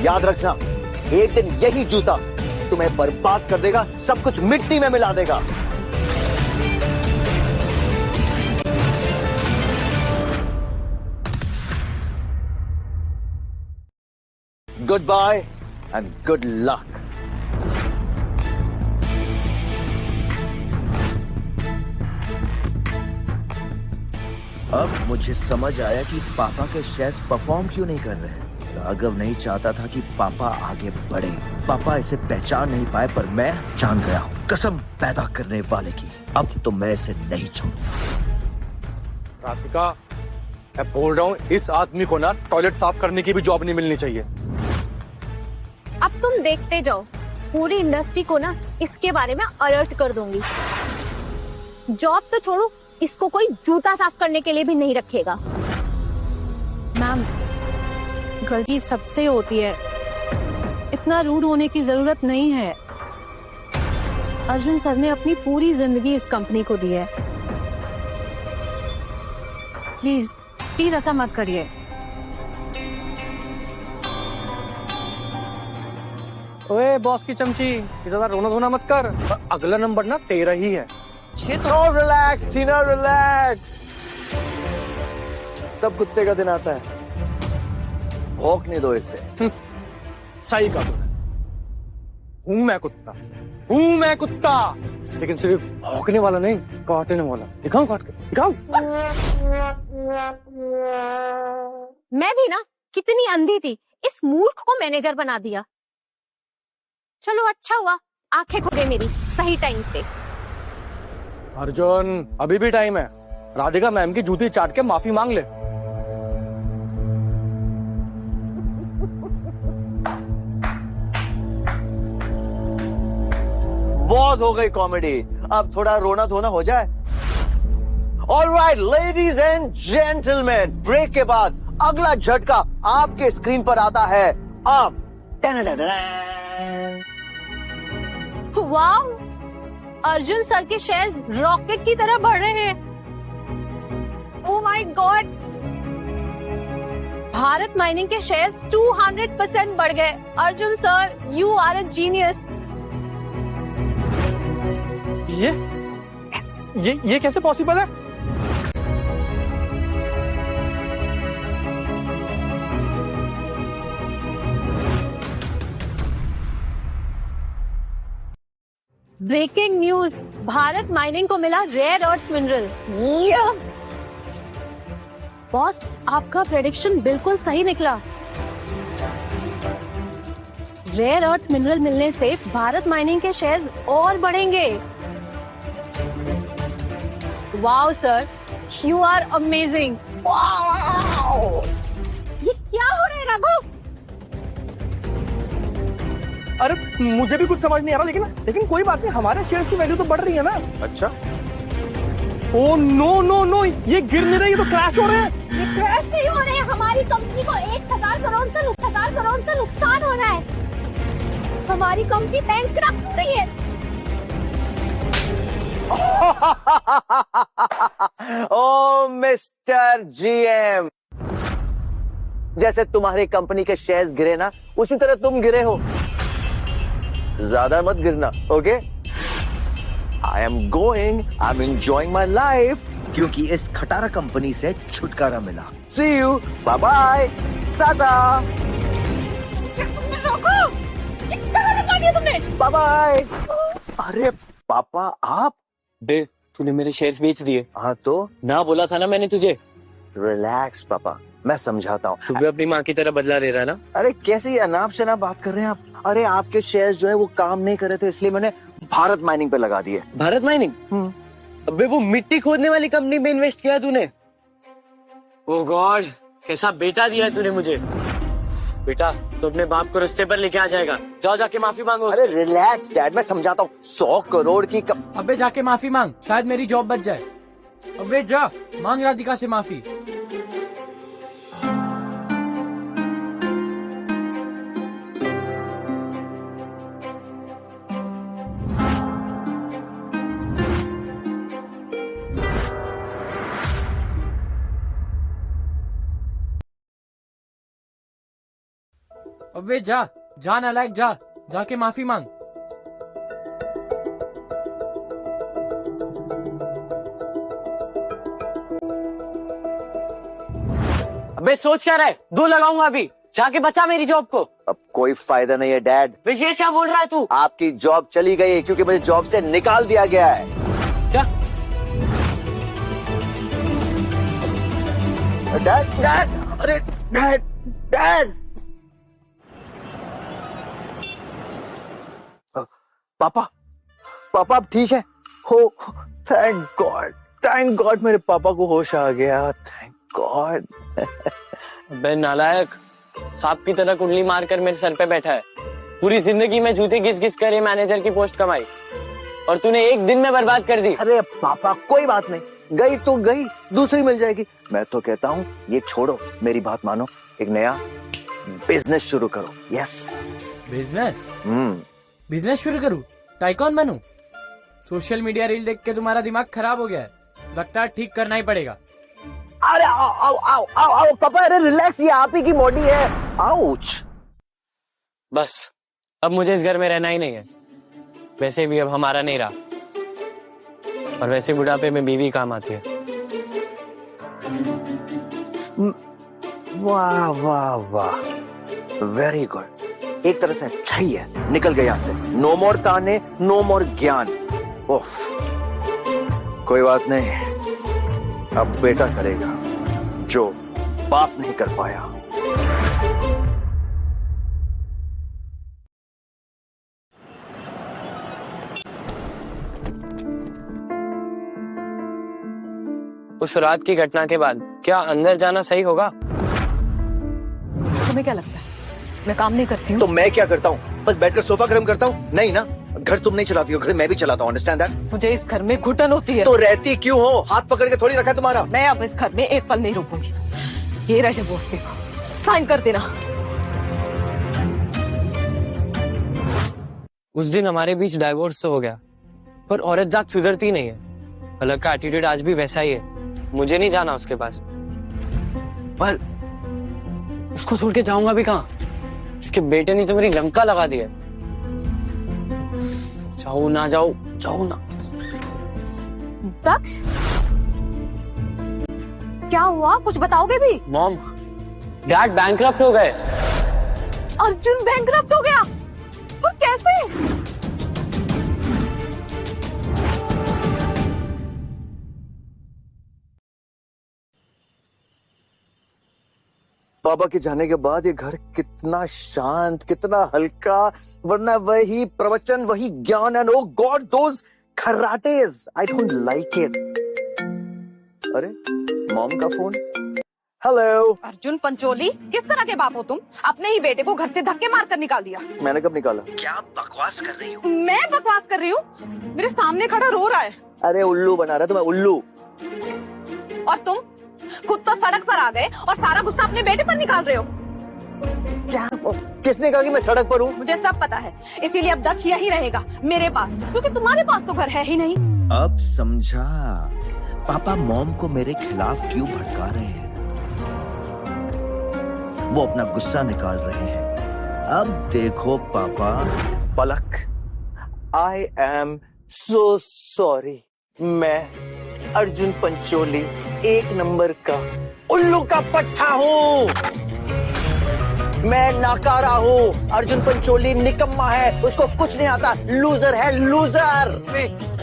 याद रखना, एक दिन यही जूता तुम्हें बर्बाद कर देगा, सब कुछ मिट्टी में मिला देगा। Good bye and good luck. अब मुझे समझ आया कि पापा के शेयर्स परफॉर्म क्यों नहीं कर रहे हैं। राघव नहीं चाहता था कि पापा आगे बढ़े। पापा इसे पहचान नहीं पाए, पर मैं जान गया हूँ, कसम पैदा करने वाले की। अब तो मैं इसे नहीं छोड़ूंगा।
राधिका, मैं बोल रहा हूँ, इस आदमी को ना टॉयलेट साफ करने की भी जॉब नहीं मिलनी चाहिए।
अब तुम देखते जाओ, पूरी इंडस्ट्री को ना इसके बारे में अलर्ट कर दूंगी। जॉब तो छोड़ो, इसको कोई जूता साफ करने के लिए भी नहीं रखेगा।
मैम, गलती सबसे होती है, इतना रूड होने की जरूरत नहीं है। अर्जुन सर ने अपनी पूरी जिंदगी इस कंपनी को दी है। प्लीज प्लीज ऐसा मत करिए।
ओए बॉस की चमची, ज्यादा रोना धोना मत कर। अगला नंबर ना तेरा ही है।
रिलैक्स टीना, रिलैक्स। सब कुत्ते का दिन आता है, भौंकने दो इससे।
सही कहा तूने, हूँ मैं कुत्ता, लेकिन सिर्फ भौंकने वाला नहीं, काटने वाला। दिखाऊं काट के, दिखाऊं।
मैं भी ना कितनी अंधी थी, इस मूर्ख को मैनेजर बना दिया। चलो अच्छा हुआ आंखें खुल गई मेरी सही टाइम पे।
अर्जुन, अभी भी टाइम है। राधिका मैम की जूती चाट के माफी मांग ले।
बहुत हो गई कॉमेडी, अब थोड़ा रोना धोना हो जाए। Alright ladies and gentleman, break के बाद अगला झटका आपके स्क्रीन पर आता है अब।
वाह, अर्जुन सर के शेयर्स रॉकेट की तरह बढ़ रहे हैं। Oh my god, Bharat mining के शेयर्स 200% बढ़ गए। Arjun sir, you are a genius.
ये कैसे पॉसिबल है?
ब्रेकिंग न्यूज, भारत माइनिंग को मिला rare earth mineral. Yes boss, आपका प्रेडिक्शन बिल्कुल सही निकला। रेयर अर्थ मिनरल मिलने से भारत माइनिंग के शेयर्स और बढ़ेंगे। Wow sir, you are amazing. ये क्या हो रहा है राघव?
अरे मुझे भी कुछ समझ नहीं आ रहा, लेकिन कोई बात नहीं, हमारे शेयर्स की वैल्यू तो बढ़ रही है ना।
अच्छा,
ओ नो नो नो, ये गिर नहीं रहे, ये तो क्रैश हो रहे हैं।
ये क्रैश नहीं हो रहे हैं, हमारी कंपनी को 1000 करोड़ का नुकसान हो रहा है। हमारी कंपनी बैंकक्रप्ट हो रही है।
ओ मिस्टर जीएम, जैसे तुम्हारी कंपनी के शेयर्स गिरे ना, उसी तरह तुम गिरे हो। ज्यादा मत गिरना, okay? I am enjoying my life, क्योंकि इस खटारा कंपनी से छुटकारा मिला। सी यू, बाय बाय, टाटा,
तुमने
बाय बाय। अरे पापा, आप
दे, तूने मेरे शेयर्स बेच दिए।
हाँ तो
ना बोला था ना मैंने तुझे।
रिलैक्स पापा, मैं समझाता हूँ।
सुबह अपनी माँ की तरह बदला ले रहा है ना।
अरे कैसी अनाप शनाप बात कर रहे हैं आप? अरे आपके शेयर्स जो है वो काम नहीं कर रहे थे, इसलिए मैंने भारत माइनिंग पे लगा दिए।
भारत माइनिंग? अबे वो मिट्टी खोदने वाली कंपनी में इन्वेस्ट किया तूने। ओह गॉड, कैसा बेटा दिया है तूने मुझे। बेटा, तो अपने बाप को रास्ते पर लेके आ जाएगा। जाओ जाके माफी मांगो
अरे
उससे।
रिलैक्स डैड, मैं समझाता हूँ। 100 करोड़ की
अबे जाके माफी मांग, शायद मेरी जॉब बच जाए। अबे जा, मांग राधिका से माफी। अबे जा जा नालायक, जा जाके माफी मांग।
अबे सोच क्या रहा है? 2 लगाऊंगा अभी, जाके बचा मेरी जॉब को।
अब कोई फायदा नहीं है डैड,
ये क्या बोल रहा है तू?
आपकी जॉब चली गई है क्योंकि मुझे जॉब से निकाल दिया गया है।
क्या?
डैड डैड, अरे डैड डैड, पापा पापा आप ठीक है हो? थैंक गॉड मेरे पापा को होश आ गया, थैंक गॉड।
बे नालायक, सांप की तरह कुंडली मारकर मेरे सर पे बैठा है। पूरी जिंदगी में जूते घिस घिस कर ये मैनेजर की पोस्ट कमाई और तूने एक दिन में बर्बाद कर दी।
अरे पापा कोई बात नहीं, गई तो गई, दूसरी मिल जाएगी। मैं तो कहता हूँ ये छोड़ो, मेरी बात मानो, एक नया बिजनेस शुरू करो। Yes
business? बिजनेस शुरू करूँ? टाइकॉन बनूं? सोशल मीडिया रील देख के तुम्हारा दिमाग खराब हो गया है, लगता है ठीक करना ही पड़ेगा।
अरे आओ आओ आओ आओ आओ पापा, अरे रिलैक्स, ये आप ही की बॉडी है। आउच।
बस अब मुझे इस घर में रहना ही नहीं है। वैसे भी अब हमारा नहीं रहा, और वैसे बुढ़ापे में बीवी काम आती है।
वाह वाह वाह, वेरी गुड। एक तरह से अच्छा ही है, निकल गया से। नो मोर ताने, नो मोर ज्ञान। उफ, कोई बात नहीं, अब बेटा करेगा जो बाप नहीं कर पाया।
उस रात की घटना के बाद क्या अंदर जाना सही होगा?
तुम्हें क्या लगता है मैं काम नहीं करती हूँ?
तो मैं क्या करता हूँ? बस बैठकर सोफा गरम करता हूँ? नहीं ना, घर तुम नहीं चलाती हो, घर मैं भी चलाता हूँ। Understand that?
मुझे इस घर में घुटन होती है।
तो रहती क्यों हो? हाथ पकड़ के थोड़ी रखा है तुम्हारा।
मैं अब इस घर में एक पल नहीं रुकूंगी। ये रहे डिवोर्स पेपर, साइन कर देना।
उस दिन हमारे बीच डाइवोर्स तो हो गया, पर औरत जात सुधरती नहीं है। अलग का एटीट्यूड आज भी वैसा ही है। मुझे नहीं जाना उसके पास, पर उसको छोड़ के जाऊंगा भी कहाँ? उसके बेटे ने तो मेरी लंका लगा दी है। जाओ ना जाओ, जाओ ना।
दक्ष, क्या हुआ? कुछ बताओगे भी?
मॉम, डैड बैंकरप्ट हो गए।
अर्जुन बैंकरप्ट हो गया? और कैसे?
बाबा के जाने के बाद ये घर कितना शांत, कितना हल्का, वरना वही प्रवचन, वही ज्ञान, एंड ओ गॉड दोस खर्राटेज, आई डोंट लाइक इट। अरे मॉम का फोन। हेलो।
अर्जुन पंचोली, किस तरह के बाप हो तुम? अपने ही बेटे को घर से धक्के मारकर निकाल दिया।
मैंने कब निकाला? क्या बकवास कर रही हो?
मैं बकवास कर रही हूँ? मेरे सामने खड़ा रो रहा है।
अरे उल्लू बना रहा है तुम्हें, उल्लू।
और तुम खुद तो सड़क पर आ गए और सारा गुस्सा अपने बेटे पर निकाल रहे हो।
क्या? किसने कहा कि मैं सड़क पर हूँ?
मुझे सब पता है, इसीलिए अब दक्ष यही रहेगा मेरे पास, क्योंकि तुम्हारे पास तो घर है ही नहीं।
अब समझा पापा मॉम को मेरे खिलाफ क्यों भड़का रहे हैं। वो अपना गुस्सा निकाल रहे हैं। अब देखो पापा। पलक, आई एम सो सॉरी। मैं अर्जुन पंचोली 1 नंबर का उल्लू का पट्टा हूँ। मैं नाकारा हूँ। अर्जुन पंचोली निकम्मा है, उसको कुछ नहीं आता, लूजर है, लूजर।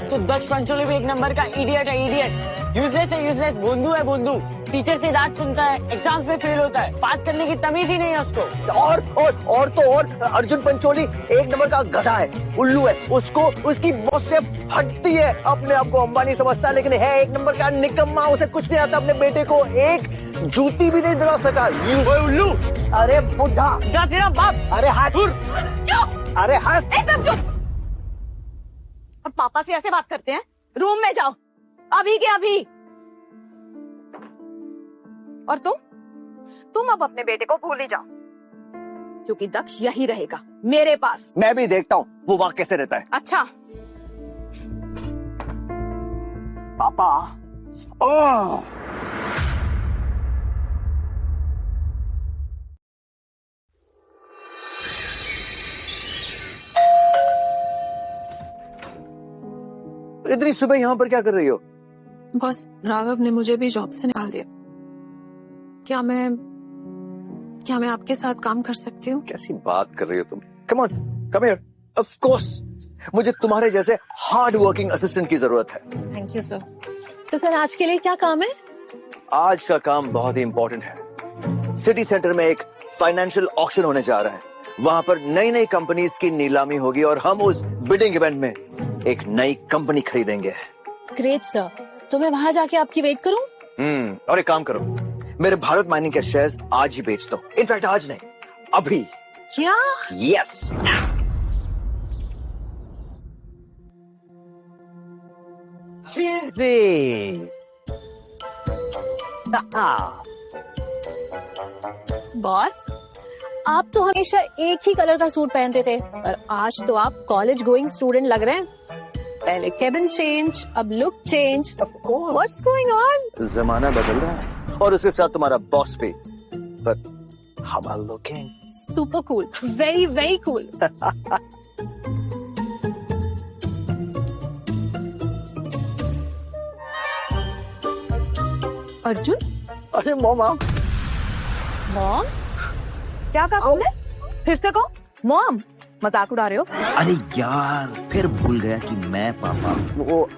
तो दक्ष पंचोली भी 1 नंबर का इडियट है, इडियट। यूजलेस है, यूजलेस। बोंदू है, बोंदू। टीचर से डांट सुनता है, एग्जाम्स में फेल होता है, बात करने की तमीज ही नहीं है उसको।
और अर्जुन पंचोली 1 नंबर का गधा है, उल्लू है। उसको उसकी बॉस से फटती है। अपने आप को अंबानी समझता है, लेकिन है 1 नंबर का निकम्मा। उसे कुछ नहीं आता। अपने बेटे को एक जूती भी नहीं दिला सका।
उल्लू।
अरे बुद्धा,
तेरा बाप।
अरे हाथ। अरे हाथ।
एकदम चुप। और पापा से ऐसे बात करते हैं? रूम में जाओ, अभी के अभी। और तुम अब अपने बेटे को भूल ही जाओ, क्योंकि दक्ष यही रहेगा मेरे पास।
मैं भी देखता हूँ वो वहां कैसे रहता है।
अच्छा
पापा। ओह, इतनी सुबह यहाँ पर क्या कर रही हो?
बॉस, राघव ने मुझे भी जॉब से निकाल दिया। क्या मैं आपके साथ काम कर सकती हूँ?
कैसी बात कर रही हो तुम? Come on, come here. Of course, मुझे तुम्हारे जैसे हार्ड वर्किंग असिस्टेंट की जरूरत है।
Thank you sir. तो सर आज के लिए क्या काम है?
आज का काम बहुत ही इंपॉर्टेंट है। सिटी सेंटर में एक फाइनेंशियल ऑक्शन होने जा रहा है। वहां पर नई नई कंपनीज की नीलामी होगी और हम उस बिडिंग इवेंट में एक नई कंपनी खरीदेंगे।
ग्रेट सर, तो मैं वहां जाके आपकी वेट करूं?
और एक काम करो, मेरे भारत माइनिंग के शेयर्स आज ही बेच दो। इनफैक्ट आज नहीं, अभी।
क्या?
यस।
बॉस, आप तो हमेशा एक ही कलर का सूट पहनते थे, पर आज तो आप कॉलेज गोइंग स्टूडेंट लग रहे हैं। पहले केबिन चेंज, अब look change.
Of course,
what's going on?
जमाना बदल रहा है और उसके साथ तुम्हारा बॉस भी। But how are looking?
Super cool, very very cool. Arjun?
अरे मॉम,
मॉम? क्या कहा तुमने? फिर से कहो। मॉम? मजाक उड़ा रहे हो?
अरे यार, फिर भूल गया कि मैं पापा। वो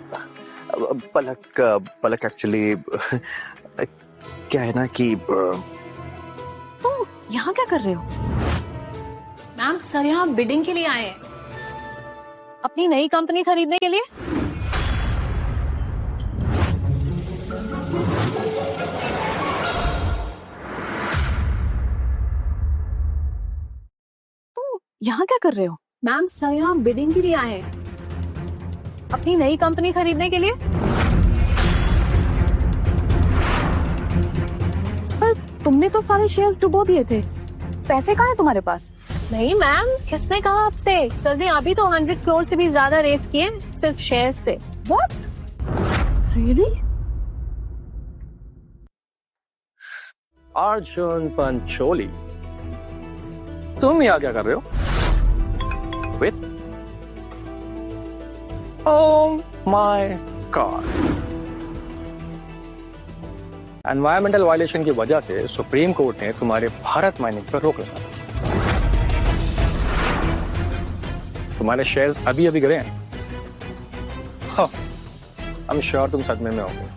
पलक एक्चुअली क्या है ना कि
तुम यहाँ क्या कर रहे हो? मैम, सर यहाँ बिडिंग के लिए आए हैं, अपनी नई कंपनी खरीदने के लिए। यहाँ क्या कर रहे हो? मैम, सर यहाँ बिडिंग के लिए आए हैं, अपनी नई कंपनी खरीदने के लिए। पर तुमने तो सारे शेयर्स डुबो दिए थे, पैसे कहाँ हैं तुम्हारे पास? नहीं मैम, किसने कहा आपसे? सर ने अभी तो 100 करोड़ से भी ज्यादा रेस किए सिर्फ शेयर्स से। व्हाट? रियली?
अर्जुन पंचोली, तुम यहाँ क्या कर रहे हो? Wait. Oh my God. Environmental violation की वजह से सुप्रीम कोर्ट ने तुम्हारे भारत माइनिंग पर रोक लगा। तुम्हारे शेयर्स अभी अभी गिरे हैं। आई एम श्योर तुम सदमे में होगे।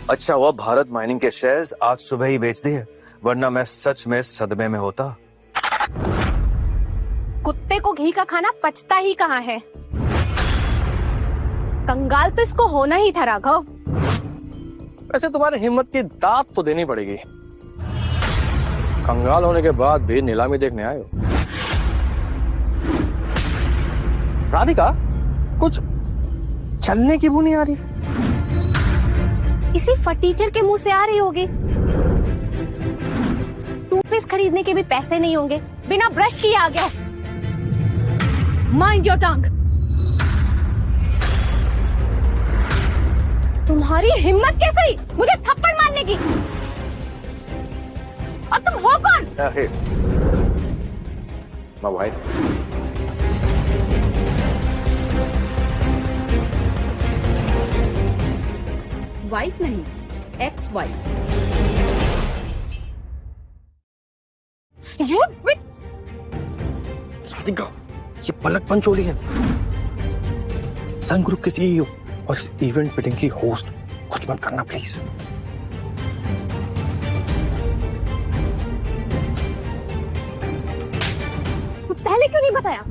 अच्छा हुआ भारत माइनिंग के शेयर्स आज सुबह ही बेच दिए, वरना मैं सच में सदमे में होता।
कुत्ते को घी का खाना पचता ही कहाँ है? कंगाल तो इसको होना ही था राघव।
वैसे तुम्हारी हिम्मत की दात तो देनी पड़ेगी। कंगाल होने के बाद भी नीलामी देखने आए हो। राधिका, कुछ चलने की बू नहीं आ रही?
इसी फटीचर के मुंह से आ रही होगी। टूथपेस्ट खरीदने के भी पैसे नहीं होंगे, बिना ब्रश किए आ गया। Mind your tongue. तुम्हारी हिम्मत कैसे हुई मुझे थप्पड़ मारने की? और तुम हो कौन?
My wife.
वाइफ नहीं, एक्स वाइफ।
राधिका, ये पलक पंचोली है, सन ग्रुप के सीईओ और इस इवेंट बिडिंग की होस्ट। कुछ मत करना प्लीज।
पहले क्यों नहीं बताया?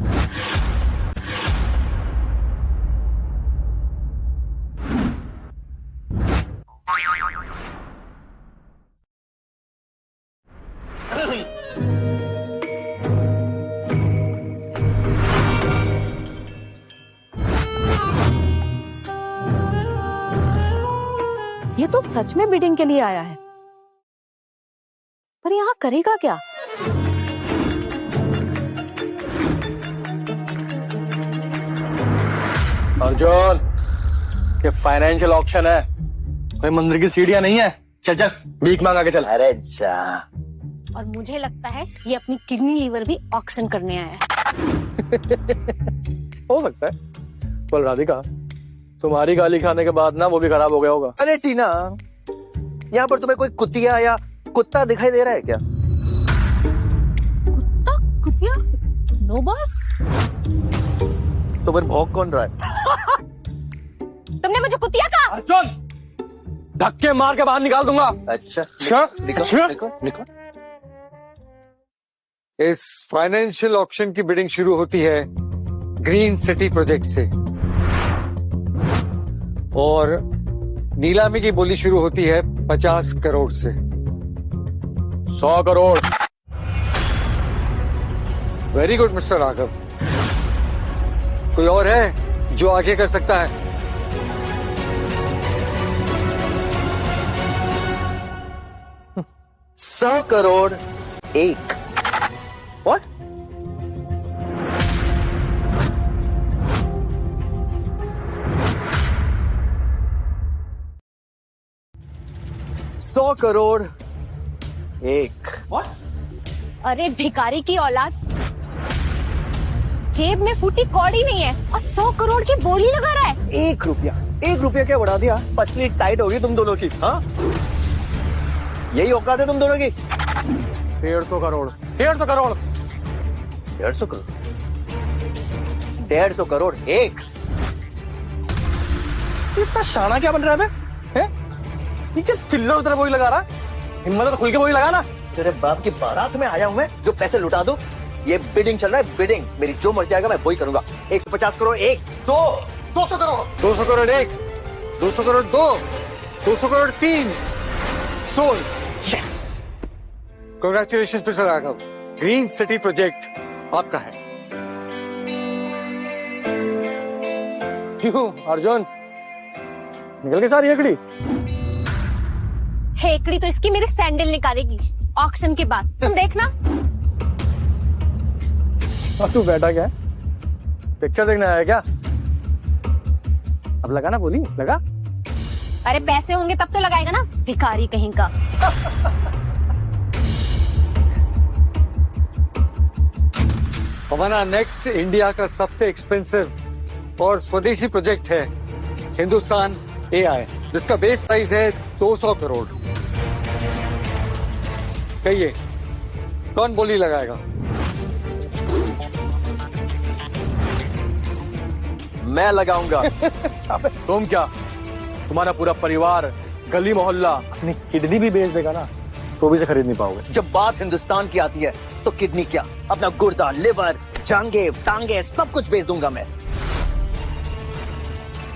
ये तो सच में बिडिंग के लिए आया है, पर यहाँ करेगा क्या?
अर्जुन, ये फाइनेंशियल ऑक्शन है, कोई मंदिर की सीढ़ियां नहीं है। चल चल, भीख मांगा के चल।
अरे जा।
और मुझे लगता है ये अपनी किडनी लीवर भी ऑक्शन करने आया है।
हो सकता है। बोल राधिका, तुम्हारी गाली खाने के बाद ना वो भी खराब हो गया होगा।
अरे टीना, यहाँ पर तुम्हें कोई कुतिया या कुत्ता दिखाई दे रहा है क्या?
कुत्ता? कुतिया? No boss.
तो फिर भौंक कौन रहा है?
तुमने मुझे कुतिया कहा?
अर्जुन, धक्के मार के बाहर निकाल दूंगा।
अच्छा,
अच्छा?
निकल।
इस फाइनेंशियल ऑक्शन की बिडिंग शुरू होती है ग्रीन सिटी प्रोजेक्ट से और नीलामी की बोली शुरू होती है 50 करोड़ से।
100 crore.
Very good mister Raghav. कोई और है जो आगे कर सकता है?
$100 करोड़ एक।
What?
$100 करोड़ एक।
अरे भिखारी की औलाद, जेब में फूटी कौड़ी नहीं है और 100 करोड़ की बोली लगा रहा है।
1 रुपया क्या बढ़ा दिया? पसली टाइट होगी तुम दोनों की। हाँ, यही औकात है तुम दोनों की।
150 करोड़। 150 करोड़।
150 करोड़। 150 करोड़ एक।
इतना शाना क्या बन रहा है बे? ये क्या चिल्लर उधर बोली लगा रहा? हिम्मत है तो खुल के बोली लगा ना।
तेरे बाप की बारात में आया हूं मैं जो पैसे लुटा दो। ये बिडिंग चल रहा है, बिडिंग। मेरी जो मर्जी आएगा मैं वही करूंगा। 150 करोड़ एक।
200 करोड़।
200 करोड़ एक, 200 करोड़ दो, 200 करोड़ तीन। Sold.
Yes.
Congratulations mister Raghav. Green city project आपका है।
क्यों अर्जुन, निकल के सारी हेकड़ी?
हेकड़ी तो इसकी मेरी सैंडल निकालेगी ऑक्शन के बाद, तुम देखना।
और तू बैठा क्या है? पिक्चर देखने आया क्या? अब लगा ना बोली, लगा।
अरे पैसे होंगे तब तो लगाएगा ना, भिखारी कहीं का।
हमारा नेक्स्ट इंडिया का सबसे एक्सपेंसिव और स्वदेशी प्रोजेक्ट है हिंदुस्तान AI, जिसका बेस प्राइस है 200 करोड़। कहिए कौन बोली लगाएगा?
मैं लगाऊंगा।
तुम क्या, तुम्हारा पूरा परिवार, गली मोहल्ला अपनी किडनी भी बेच देगा ना, तो भी से खरीद नहीं पाओगे।
जब बात हिंदुस्तान की आती है तो किडनी क्या, अपना गुर्दा, लिवर, जांगे, टांगे सब कुछ बेच दूंगा मैं।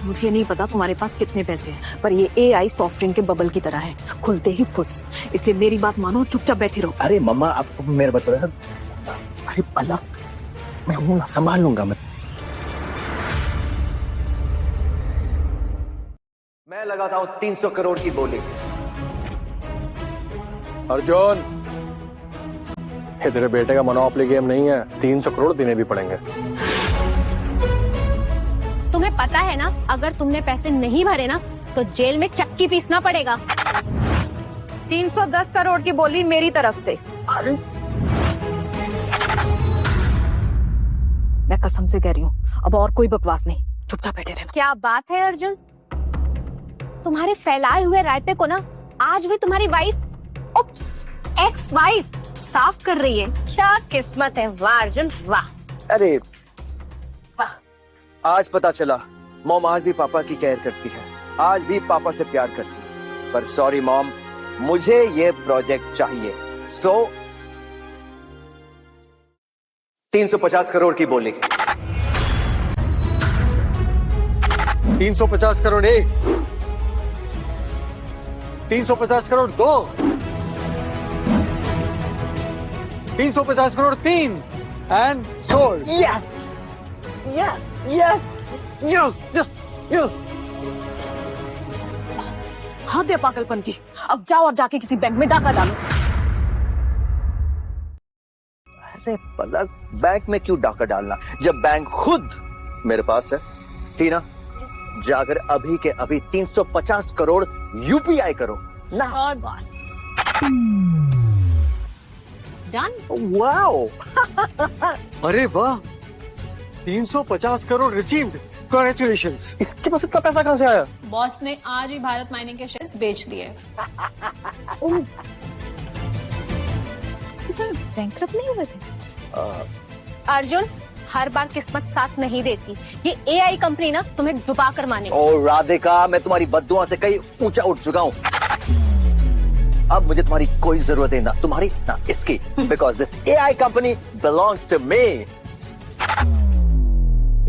मुझे नहीं पता तुम्हारे पास कितने पैसे हैं, पर ये AI सॉफ्ट ड्रिंक के बबल की तरह है, खुलते ही फुस। इसलिए मेरी बात मानो, चुपचाप बैठे रहो।
अरे मम्मा, आप मेरे बता रहे। अरे पलक, मैं हूं ना, संभाल लूंगा मैं लगाता हूं 300 करोड़ की बोली।
अर्जुन, ये तेरे बेटे का मोनोपोली गेम नहीं है, 300 करोड़ देने भी पड़ेंगे।
तुम्हें पता है ना, अगर तुमने पैसे नहीं भरे ना तो जेल में चक्की पीसना पड़ेगा।
310 करोड़ की बोली मेरी तरफ से।
अरे
मैं कसम से कह रही हूँ, अब और कोई बकवास नहीं, चुपचाप बैठे रहना।
क्या बात है अर्जुन, तुम्हारे फैलाए हुए रायते को ना आज भी तुम्हारी वाइफ, उप्स, एक्स वाइफ साफ कर रही है। क्या किस्मत है, वाह अर्जुन वाह।
अरे वाह, आज पता चला मॉम आज भी पापा की केयर करती है, आज भी पापा से प्यार करती है। पर सॉरी मॉम, मुझे ये प्रोजेक्ट चाहिए। 350 करोड़ की बोली।
350 करोड़ एक, 350 करोड़ दो, 350 करोड़ तीन। And sold.
Yes yes yes yes yes yes.
हाँ दे पागलपन की, अब जाओ और जाके किसी बैंक में डाका डालो।
अरे पलक, बैंक में क्यों डाका डालना जब बैंक खुद मेरे पास है। टीना, जाकर अभी के अभी 350 करोड़ UPI करो ना।
और बस डन।
वाओ।
अरे वाह, 350 करोड़ रिसीव्ड। कॉन्ग्रेचुलेशंस।
इसके पास इतना पैसा कहाँ से आया?
बॉस ने आज ही भारत माइनिंग के शेयर्स बेच दिए।
बैंकरप्ट नहीं हुए थे?
अर्जुन, हर बार किस्मत साथ नहीं देती। ये एआई कंपनी ना तुम्हें डुबा कर माने।
और राधिका, मैं तुम्हारी बद्दुआ से कहीं ऊंचा उठ चुका हूँ। अब मुझे तुम्हारी कोई जरूरत है, ना तुम्हारी ना इसकी, because this AI company belongs to me.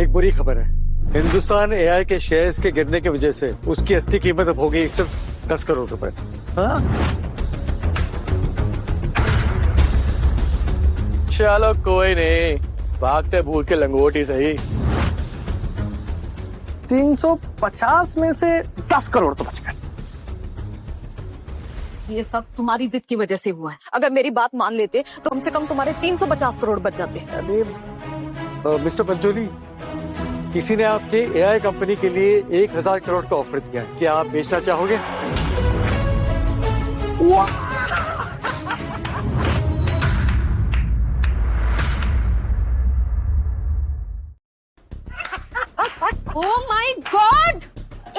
एक बुरी खबर है, हिंदुस्तान एआई के शेयर्स के गिरने की वजह से उसकी असली कीमत अब हो गई सिर्फ 10 करोड़ रुपए।
हाँ?
चलो कोई नहीं, भागते भूल के लंगोट ही सही। 350 में से 10 करोड़ तो बच गए।
ये सब तुम्हारी जिद की वजह से हुआ है। अगर मेरी बात मान लेते तो कम से कम तुम्हारे 350 करोड़ बच जाते।
मिस्टर पंचोली, किसी ने आपके एआई कंपनी के लिए 1000 करोड़ का ऑफर दिया है, क्या आप बेचना चाहोगे?
ओह माय गॉड,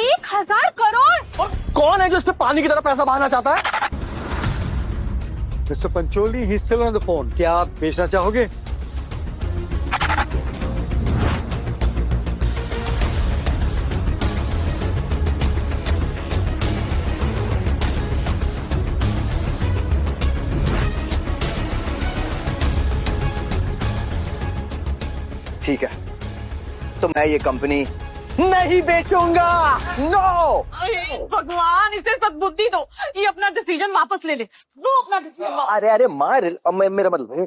1000 करोड़!
और कौन है जो इस पे पानी की तरह पैसा बहाना चाहता है?
Mister Pancholi, he still on the phone, क्या आप बेचना चाहोगे?
ठीक है, तो मैं ये कंपनी नहीं बेचूंगा। नो!
भगवान, इसे सद्बुद्धि दो, ये अपना डिसीजन वापस ले ले। लो अपना डिसीजन।
अरे अरे मेरा मतलब है,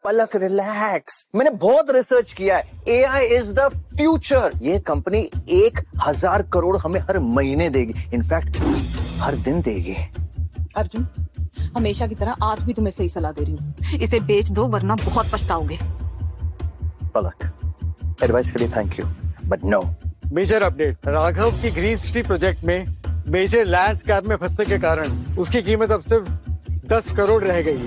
पलक रिलैक्स, मैंने बहुत रिसर्च किया है। AI is the future. ये कंपनी 1000 करोड़ हमें हर महीने देगी, इनफैक्ट हर दिन देगी।
अर्जुन, हमेशा की तरह आज भी तुम्हें सही सलाह दे रही हूँ, इसे बेच दो वरना बहुत पछताओगे।
पलक, एडवाइस के लिए thank you, but no.
Major update, Raghav की ग्रीन सिटी प्रोजेक्ट में मेजर लैंड स्कैम में फंसने के कारण उसकी कीमत अब सिर्फ 10 करोड़ रह गई है।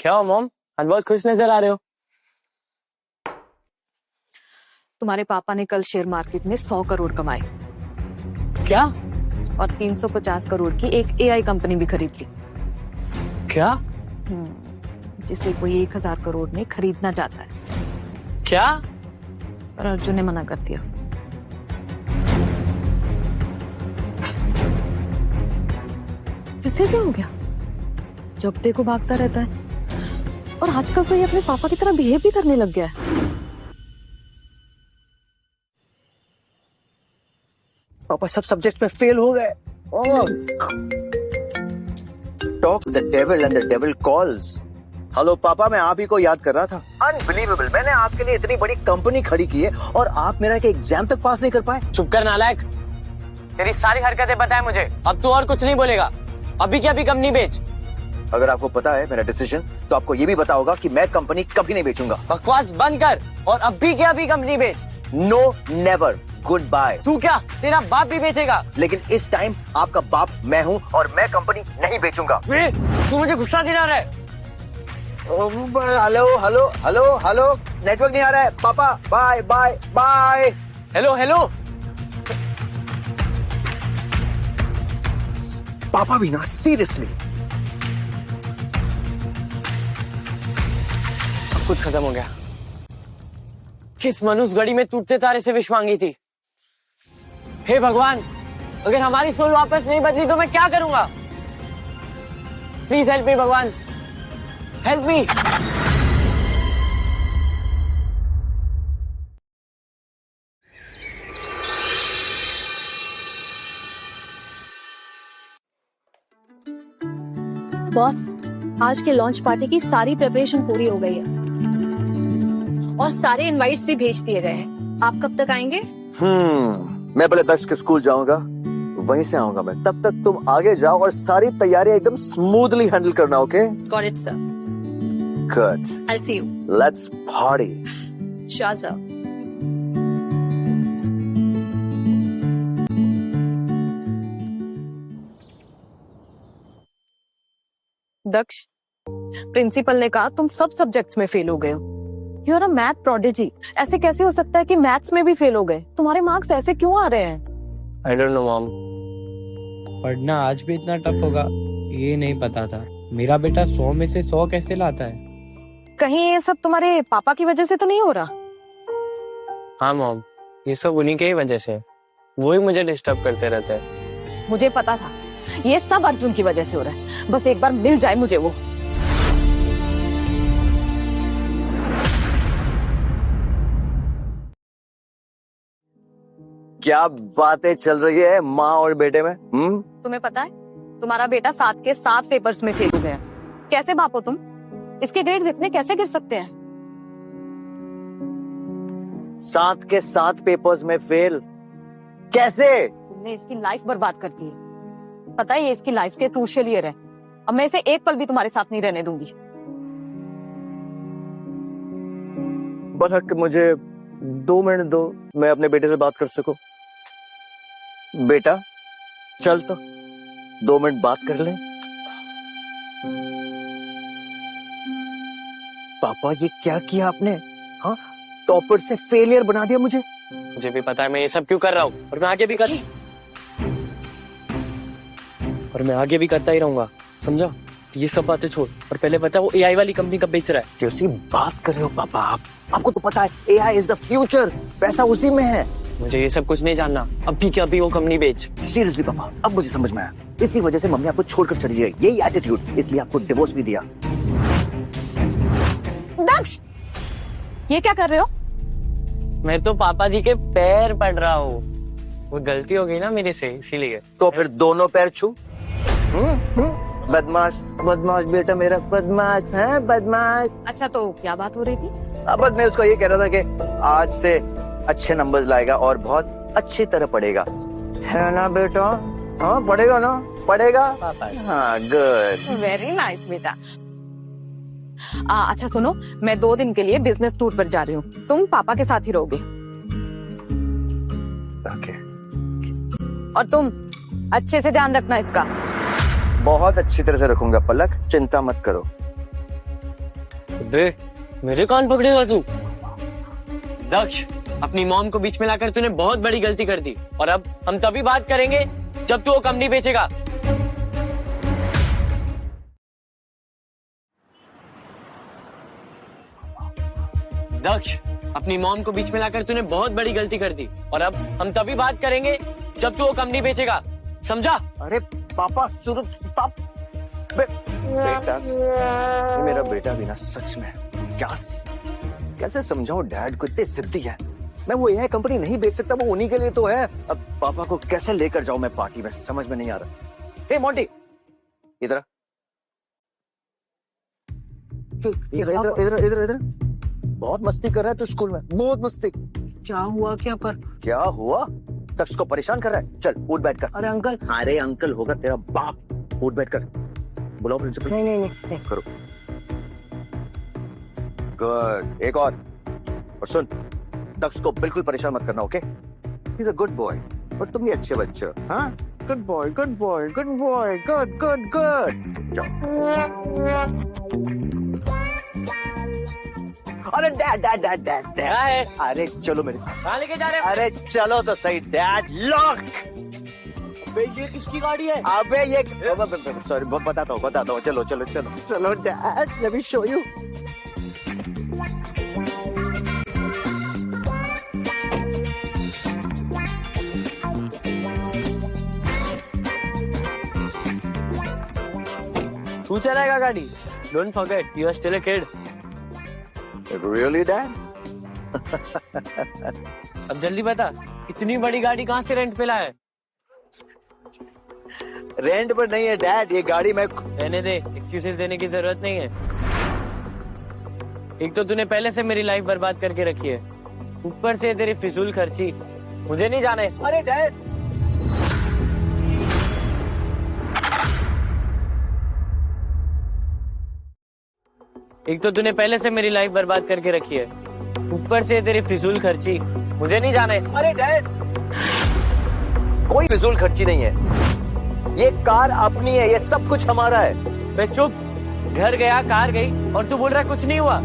क्या हो मॉम, आज बहुत खुश नजर आ रहे हो।
तुम्हारे पापा ने कल शेयर मार्केट में 100 करोड़ कमाए।
क्या?
और 350 करोड़ की एक एआई कंपनी भी खरीद ली।
क्या?
जिसे कोई 1000 करोड़ में खरीदना चाहता है।
क्या?
पर अर्जुन ने मना कर दिया। इसे क्या हो गया? जब देखो भागता रहता है, और आजकल तो ये अपने पापा की तरह बिहेव भी करने लग गया है।
पापा सब सब्जेक्ट में फेल हो गए। Talk the devil and the devil calls. Hello पापा, मैं आप ही को याद कर रहा था। अनबिलीवेबल, मैंने आपके लिए इतनी बड़ी कंपनी खड़ी की है और आप मेरा एक एग्जाम तक पास नहीं कर पाए।
चुप कर नालायक, तेरी सारी हरकतें पता है मुझे। अब तू और कुछ नहीं बोलेगा। अभी क्या, अभी कंपनी बेच।
अगर आपको पता है मेरा डिसीजन, तो आपको ये भी पता होगा कि मैं कंपनी कभी नहीं बेचूंगा।
बकवास बंद कर और अभी क्या, अभी कंपनी बेच।
No, never, good bye.
तू क्या, तेरा बाप भी बेचेगा।
लेकिन इस टाइम आपका बाप मैं हूँ और मैं कंपनी नहीं बेचूंगा।
तू मुझे गुस्सा दिला रहा है।
Hello hello hello hello, network नहीं आ रहा है पापा। Bye bye bye.
Hello hello.
पापा भी ना, सीरियसली।
सब कुछ खत्म हो गया। किस मनुष्य गढ़ी में टूटते तारे से विश मांगी थी। हे भगवान, अगर हमारी सोल वापस नहीं बदली तो मैं क्या करूंगा। प्लीज हेल्प मी भगवान, हेल्प मी।
बॉस, आज के लॉन्च पार्टी की सारी प्रिपरेशन पूरी हो गई है और सारे इनवाइट्स भी भेज दिए गए हैं। आप कब तक आएंगे?
मैं पहले दक्ष के स्कूल जाऊंगा, वहीं से आऊंगा मैं। तब तक तुम आगे जाओ और सारी तैयारियां एकदम स्मूथली हैंडल करना, okay?
Got it sir.
Good.
I see you.
Let's party.
शाजा। दक्ष, प्रिंसिपल ने कहा तुम सब सब्जेक्ट्स में फेल हो गए हो। You are a math prodigy. ऐसे कैसे हो सकता है कि मैथ्स में भी फेल हो गए? तुम्हारे मार्क्स ऐसे क्यों आ रहे हैं?
I don't know mom.
पढ़ना आज भी इतना टफ होगा ये नहीं पता था। मेरा बेटा 100 में से 100 कैसे लाता है?
कहीं ये सब तुम्हारे पापा की वजह से तो नहीं हो रहा?
हाँ मॉम, ये सब उन्हीं के ही वजह से। वो ही मुझे डिस्टर्ब करते रहते हैं।
मुझे पता था ये सब अर्जुन की वजह से हो रहा है। बस एक बार मिल जाए मुझे वो।
क्या बातें चल रही है माँ और बेटे में?
तुम्हें पता है तुम्हारा बेटा 7 के 7 पेपर्स में फेल हो गया। कैसे बाप हो तुम? इसके ग्रेड्स इतने कैसे गिर सकते हैं?
7 के 7 पेपर्स में फेल कैसे?
तुमने इसकी लाइफ बर्बाद कर दी है। पता है ये इसकी लाइफ के क्रूशियल ईयर है। अब मैं इसे एक पल भी तुम्हारे साथ नहीं रहने दूंगी।
बलहक मुझे 2 मिनट दो, मैं अपने बेटे से बात कर सकूं। बेटा चल तो 2 मिनट बात कर ले। पापा ये क्या किया आपने? हाँ, टॉपर से फेलियर बना दिया मुझे।
मुझे भी पता है मैं ये सब क्यों कर रहा हूँ, और मैं आगे भी करता ही रहूंगा। समझा? ये सब बातें छोड़ और पहले बता वो एआई वाली कंपनी कब बेच रहा है?
कैसी बात कर रहे हो पापा आप? आपको तो पता है एआई इज द फ्यूचर, पैसा उसी में है।
मुझे ये सब कुछ नहीं जानना। अभी क्या अभी वो कंपनी बेच।
सीरियसली पापा अब मुझे समझ में आया। इसी वजह से मम्मी आपको छोड़कर चली गई, यही एटीट्यूड, इसलिए आपको डिवोर्स भी दिया।
दक्ष, ये क्या कर रहे हो?
मैं तो पापा जी के पैर पड़ रहा हूँ। वो गलती हो गई ना मेरे से, इसीलिए।
तो फिर दोनों पैर छू। बदमाश बदमाश बेटा मेरा, बदमाश है बदमाश।
अच्छा तो क्या बात हो रही थी?
अब बस मैं उसको ये कह रहा था कि आज से अच्छे नंबर्स लाएगा और बहुत अच्छी तरह पढ़ेगा, है ना बेटा? हाँ पढ़ेगा ना? पढ़ेगा पापा? हाँ गुड,
वेरी नाइस बेटा। अच्छा सुनो, मैं 2 दिन के लिए बिजनेस टूर पर जा रही हूँ। तुम पापा के साथ ही रहोगे।
ओके।
और तुम अच्छे से ध्यान रखना इसका।
बहुत अच्छी तरह से रखूंगा पलक, चिंता मत करो।
बे, मेरे कान पकड़ेगा तू? दक्ष, अपनी मॉम को बीच में लाकर तूने बहुत बड़ी गलती कर दी, और अब हम तभी बात करेंगे जब तू वो कंपनी बेचेगा। दक्ष, अपनी मॉम को बीच में लाकर तूने बहुत बड़ी गलती कर दी, और अब हम तभी बात करेंगे जब तू वो कंपनी बेचेगा। समझा?
अरे पापा स्टॉप। बेटा ये मेरा बेटा भी ना सच में क्या कैसे समझाऊं डैड को, इतनी जिद्दी है। मैं वो एआई कंपनी नहीं बेच सकता, वो उन्हीं के लिए तो है। अब पापा को कैसे लेकर जाऊं मैं पार्टी में, समझ में नहीं आ रहा। हे मोंटी इधर इधर इधर इधर इधर। बहुत मस्ती कर रहा है तू स्कूल में, बहुत मस्ती।
क्या हुआ?
क्या हुआ? दक्ष को परेशान कर रहा है। चल उठ बैठ कर।
अरे अंकल।
अरे अंकल होगा तेरा बाप। उठ बैठ कर, बुलाओ प्रिंसिपल।
नहीं
करो। गुड, एक और सुन, दक्ष को बिल्कुल परेशान मत करना, okay? He is a good boy. और तुम भी अच्छे बच्चे हो। हाँ, good boy good boy good boy, good good good. अरे डैड डैड डैड डैड
क्या है?
अरे चलो मेरे साथ।
कहाँ लेके जा रहे हैं?
अरे चलो तो सही डैड। लॉक।
अबे ये किसकी गाड़ी है?
अबे ये सॉरी, बताता हूँ। चलो चलो चलो चलो dad, let me show you.
तू चलाएगा गाड़ी? Don't forget you are still a kid.
Really, Dad?
अब जल्दी बता, इतनी बड़ी गाड़ी कहाँ से रेंट पे लाया है?
रेंट पर नहीं है डैड, ये गाड़ी मैं।
रहने दे, एक्सक्यूजेस देने की जरूरत नहीं है। एक तो तूने पहले से मेरी लाइफ बर्बाद करके रखी है, ऊपर से तेरी फिजूल खर्ची। मुझे नहीं जाना इसमें।
अरे डैड,
एक तो तूने पहले से मेरी लाइफ बर्बाद करके रखी है, ऊपर से तेरी फिजूल खर्ची, मुझे नहीं जाना इसमें।
अरे डैड, कोई फिजूल खर्ची नहीं है, ये कार अपनी है, ये सब कुछ हमारा है।
मैं चुप, घर गया कार गई और तू बोल रहा है कुछ नहीं हुआ।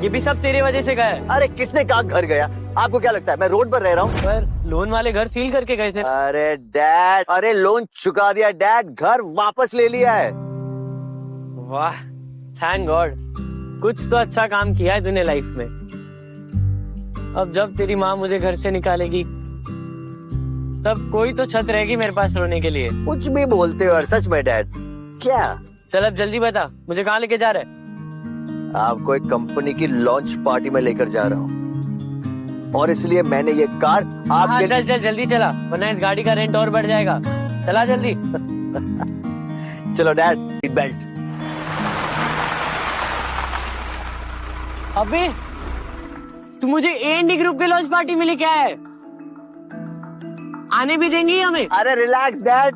ये भी सब तेरे वजह से गया है।
अरे किसने कहा घर गया? आपको क्या लगता है मैं रोड पर रह रहा हूँ?
पर लोन वाले घर सील करके गए थे।
अरे डैड, अरे लोन चुका दिया डैड, घर वापस ले लिया है।
वाह, थैंक गॉड, कुछ तो अच्छा काम किया है तूने लाइफ में। अब जब तेरी माँ मुझे घर से निकालेगी तब कोई तो छत रहेगी मेरे पास रोने के लिए।
कुछ भी बोलते हो यार, सच में डैड। क्या?
चल अब जल्दी बता, मुझे कहाँ लेके जा रहा है?
आपको एक कंपनी की लॉन्च पार्टी में लेकर जा रहा हूँ और इसलिए मैंने ये कार आपके
चल चल जल्दी चला, वरना इस गाड़ी का रेंट और बढ़ जाएगा। चला जल्दी।
चलो डैड, सीट बेल्ट।
अबे तू मुझे A&D ग्रुप के लॉन्च पार्टी में लेके आया है, आने भी देंगे हमें?
अरे रिलैक्स डैड।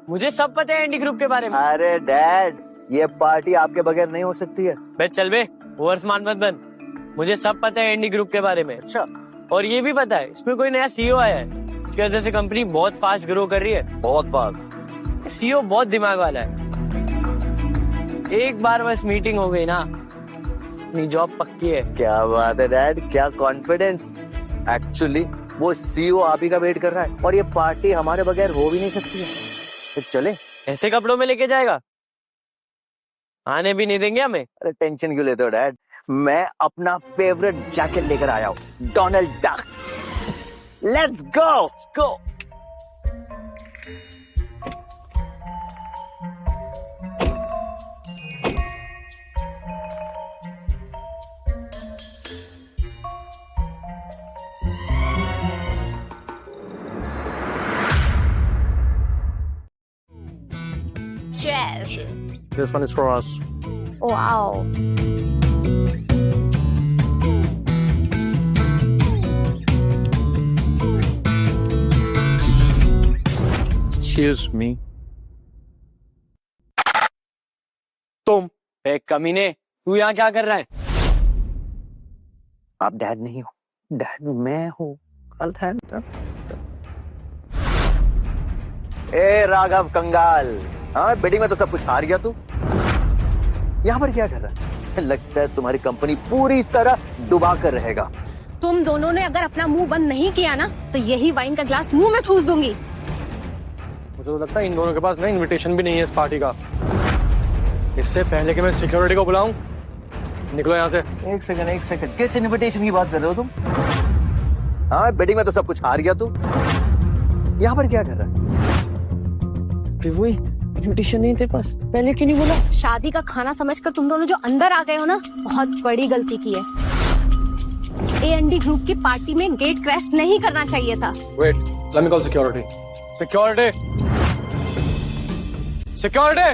मुझे सब पता है A&D ग्रुप के बारे में।
अरे डैड, ये पार्टी आपके बगैर नहीं हो सकती है।
बे चल बे, ओवर स्मार्ट मत बन, मुझे सब पता है A&D ग्रुप के बारे में।
अच्छा,
और ये भी पता है इसमें कोई नया CEO आया है, इसकी वजह से कंपनी बहुत फास्ट ग्रो कर रही है।
बहुत फास्ट।
CEO बहुत दिमाग वाला है, एक बार बस मीटिंग हो गई ना, अपनी जॉब पक्की है।
क्या बात है डैड, क्या कॉन्फिडेंस। एक्चुअली वो CEO आप ही का वेट कर रहा है और ये पार्टी हमारे बगैर हो भी नहीं सकती है। तो चले।
ऐसे कपड़ों में लेके जाएगा? आने भी नहीं देंगे हमें।
अरे टेंशन क्यों लेते हो डैड, मैं अपना फेवरेट जैकेट लेकर आया हूँ, Donald duck. Let's go go.
Cheers.
This one is for us.
Wow.
Excuse me.
तुम एक कमीने, तू यहाँ क्या कर रहा है?
आप डैड नहीं हो, डैड मैं हूँ। कल था ए राघव कंगाल, हाँ बेटिंग में तो सब कुछ हार गया तू। यहाँ पर क्या कर रहा है? लगता है तुम्हारी कंपनी पूरी तरह डुबा कर रहेगा।
तुम दोनों ने अगर अपना मुंह बंद नहीं किया ना तो यही वाइन का ग्लास मुंह में ठूस दूंगी।
मुझे तो लगता है इन दोनों के पास ना इनविटेशन भी नहीं है इस पार्टी का। इससे पहले कि मैं सिक्योरिटी को बुलाऊं, निकलो यहाँ से।
एक सेकंड, किस इनविटेशन की बात कर रहे हो तुम? हाँ बेटिंग में तो सब कुछ हार गया तू, यहाँ पर क्या कर रहा है?
इनविटेशन नहीं तेरे पास, पहले क्यों नहीं बोला?
शादी का खाना समझकर तुम दोनों जो अंदर आ गए हो ना, बहुत बड़ी गलती की है। A&D ग्रुप की पार्टी में गेट क्रैश नहीं करना चाहिए था।
Wait, let me call security. Security. Security.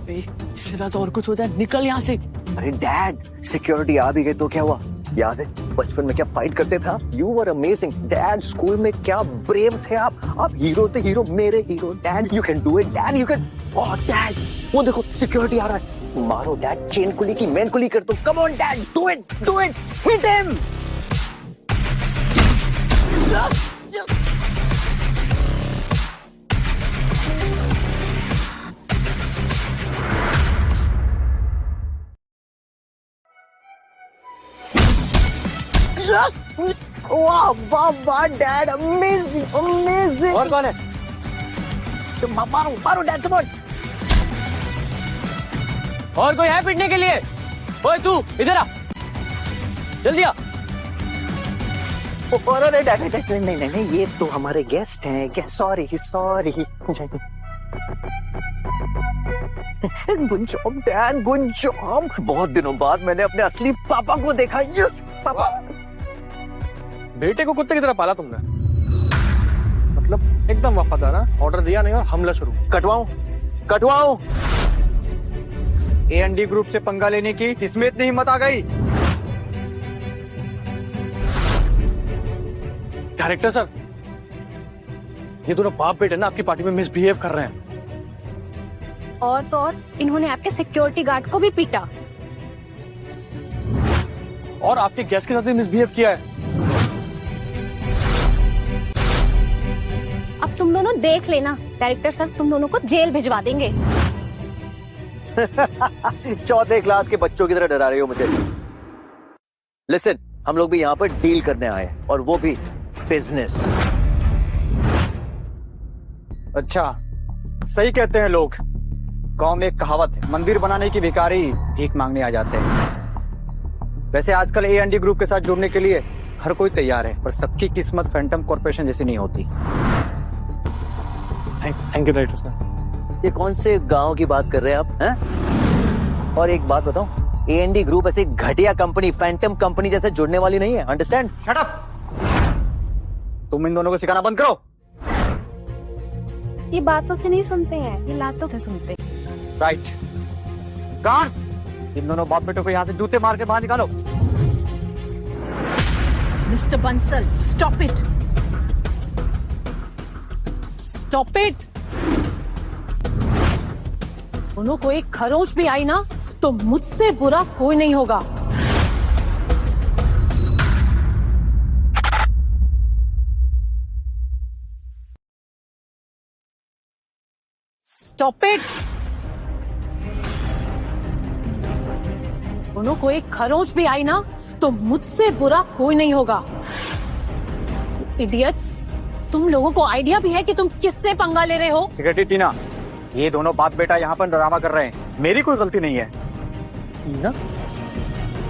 इससे ज्यादा और कुछ हो जाए, निकल यहाँ से।
अरे डैड, सिक्योरिटी आ भी गई तो क्या हुआ? याद है बचपन में क्या फाइट करते थे आप? You were amazing dad, school में क्या ब्रेव थे आप हीरो थे, हीरो, मेरे hero. Dad you can do it, dad you can. Oh dad, वो देखो सिक्योरिटी आ रहा है। मारो डैड, चेन कुली की मेन कुली कर दो। Come on dad, do it, hit him. वाह वाह वाह डैड, अमेजिंग अमेजिंग।
और कौन है?
मारो डैड, कम ऑन।
और कोई है पिटने के लिए? ओए तू इधर आ, जल्दी आ।
अरे डैड नहीं, ये तो हमारे गेस्ट हैं। Sorry good job dad, good job. बहुत दिनों बाद मैंने अपने असली पापा को देखा। Yes papa.
बेटे को कुत्ते की तरह पाला तुमने, मतलब एकदम वफादार। ऑर्डर दिया नहीं और हमला शुरू।
कटवाओ।
A&D ग्रुप से पंगा लेने की इसमें इतनी हिम्मत आ गई?
डायरेक्टर सर, ये दोनों बाप बेटे ना आपकी पार्टी में मिसबिहेव कर रहे हैं।
और तो और इन्होंने आपके सिक्योरिटी गार्ड को भी पीटा।
और आपके गेस्ट के साथ भी मिसबिहेव किया है।
अब तुम दोनों देख लेना, डायरेक्टर सर तुम दोनों को जेल भिजवा देंगे।
चौथे क्लास के बच्चों की तरह डरा रही हो मुझे। लिसन, हम लोग भी यहाँ पर डील करने आए हैं, और वो भी बिजनेस।
अच्छा, सही कहते हैं लोग। गांव में एक कहावत है, मंदिर बनाने की भिखारी भीख मांगने आ जाते हैं। वैसे आजकल A&D ग्रुप के साथ जुड़ने के लिए हर कोई तैयार है, पर सबकी किस्मत फैंटम कॉर्पोरेशन जैसी नहीं होती।
Thank you director sir.
ये कौन से गांव की बात कर रहे हैं आप, हैं? और एक बात बताओ, A&D ग्रुप ऐसे घटिया कंपनी, फैंटम कंपनी जैसे जुड़ने वाली नहीं है, अंडरस्टैंड?
Shut up! तुम इन दोनों को सिखाना बंद करो।
ये बातों से नहीं सुनते हैं, ये लातों से सुनते हैं।
राइट। गार्ड्स, इन दोनों बाप बेटों को यहाँ से जूते मार के बाहर निकालो।
Mister Bansal, stop it, stop it. दोनों को एक खरोच भी आई ना तो मुझसे बुरा कोई नहीं होगा। Stop it. दोनों को एक खरोच भी आई ना तो मुझसे बुरा कोई नहीं होगा। इडियट्स, तुम लोगों को आइडिया भी है कि तुम किससे पंगा ले रहे हो?
सेक्रेटरी टीना, ये दोनों बाप बेटा यहाँ पर ड्रामा कर रहे हैं, मेरी कोई गलती नहीं है।
टीना,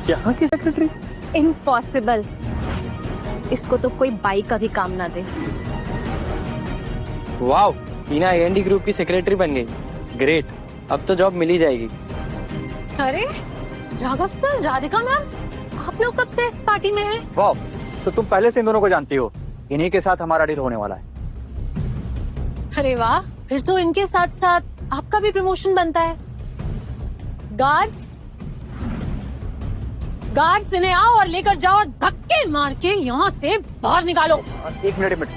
यहाँ की सेक्रेटरी?
इम्पॉसिबल, इसको तो कोई बाई का भी काम ना दे।
वाओ, टीना A&D ग्रुप की सेक्रेटरी बन गई। ग्रेट, अब तो जॉब मिल ही जाएगी।
अरे राघव सर, राधिका मैम, आप लोग कब से इस पार्टी में हैं?
वाह, तो तुम पहले से इन दोनों को जानती हो। इन्हीं के साथ हमारा डील होने वाला है।
अरे वाह, फिर तो इनके साथ साथ आपका भी प्रमोशन बनता है। गार्ड्स, गार्ड्स, इन्हें आओ और लेकर जाओ और धक्के मार के यहाँ से बाहर निकालो।
एक मिनट,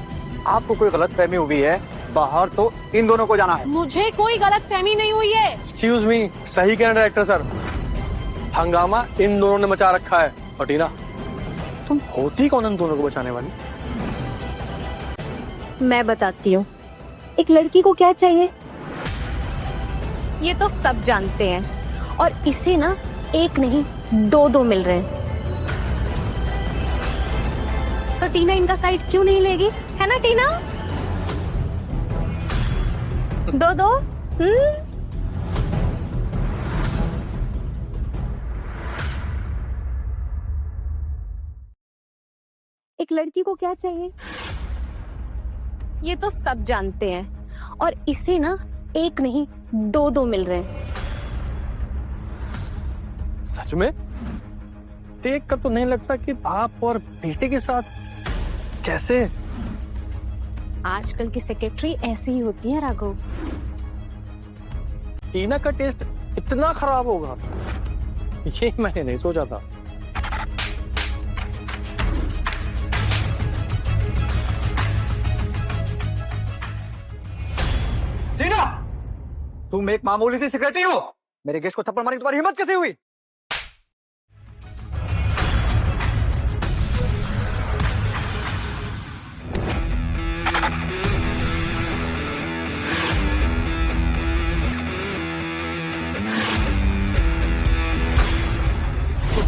आपको कोई गलत फहमी हुई है। बाहर तो इन दोनों को जाना है।
मुझे कोई गलत फहमी नहीं हुई है।
एक्सक्यूज मी, सही कह रहे डायरेक्टर सर, हंगामा इन दोनों ने मचा रखा है। और टीना, तुम होती कौन इन दोनों को बचाने वाली?
मैं बताती हूँ, एक लड़की को क्या चाहिए ये तो सब जानते हैं, और इसे ना एक नहीं दो मिल रहे हैं। तो टीना इनका साइड क्यों नहीं लेगी, है ना टीना? दो। एक लड़की को क्या चाहिए ये तो सब जानते हैं, और इसे ना एक नहीं दो मिल रहे हैं।
सच में? देख कर तो नहीं लगता कि आप और बेटे के साथ कैसे?
आजकल की सेक्रेटरी ऐसी ही होती है राघव।
टीना का टेस्ट इतना खराब होगा, ये मैंने नहीं सोचा था।
टीना, तुम एक मामूली सी सेक्रेटरी हो, मेरे गेस्ट को थप्पड़ मारने की तुम्हारी हिम्मत कैसे हुई?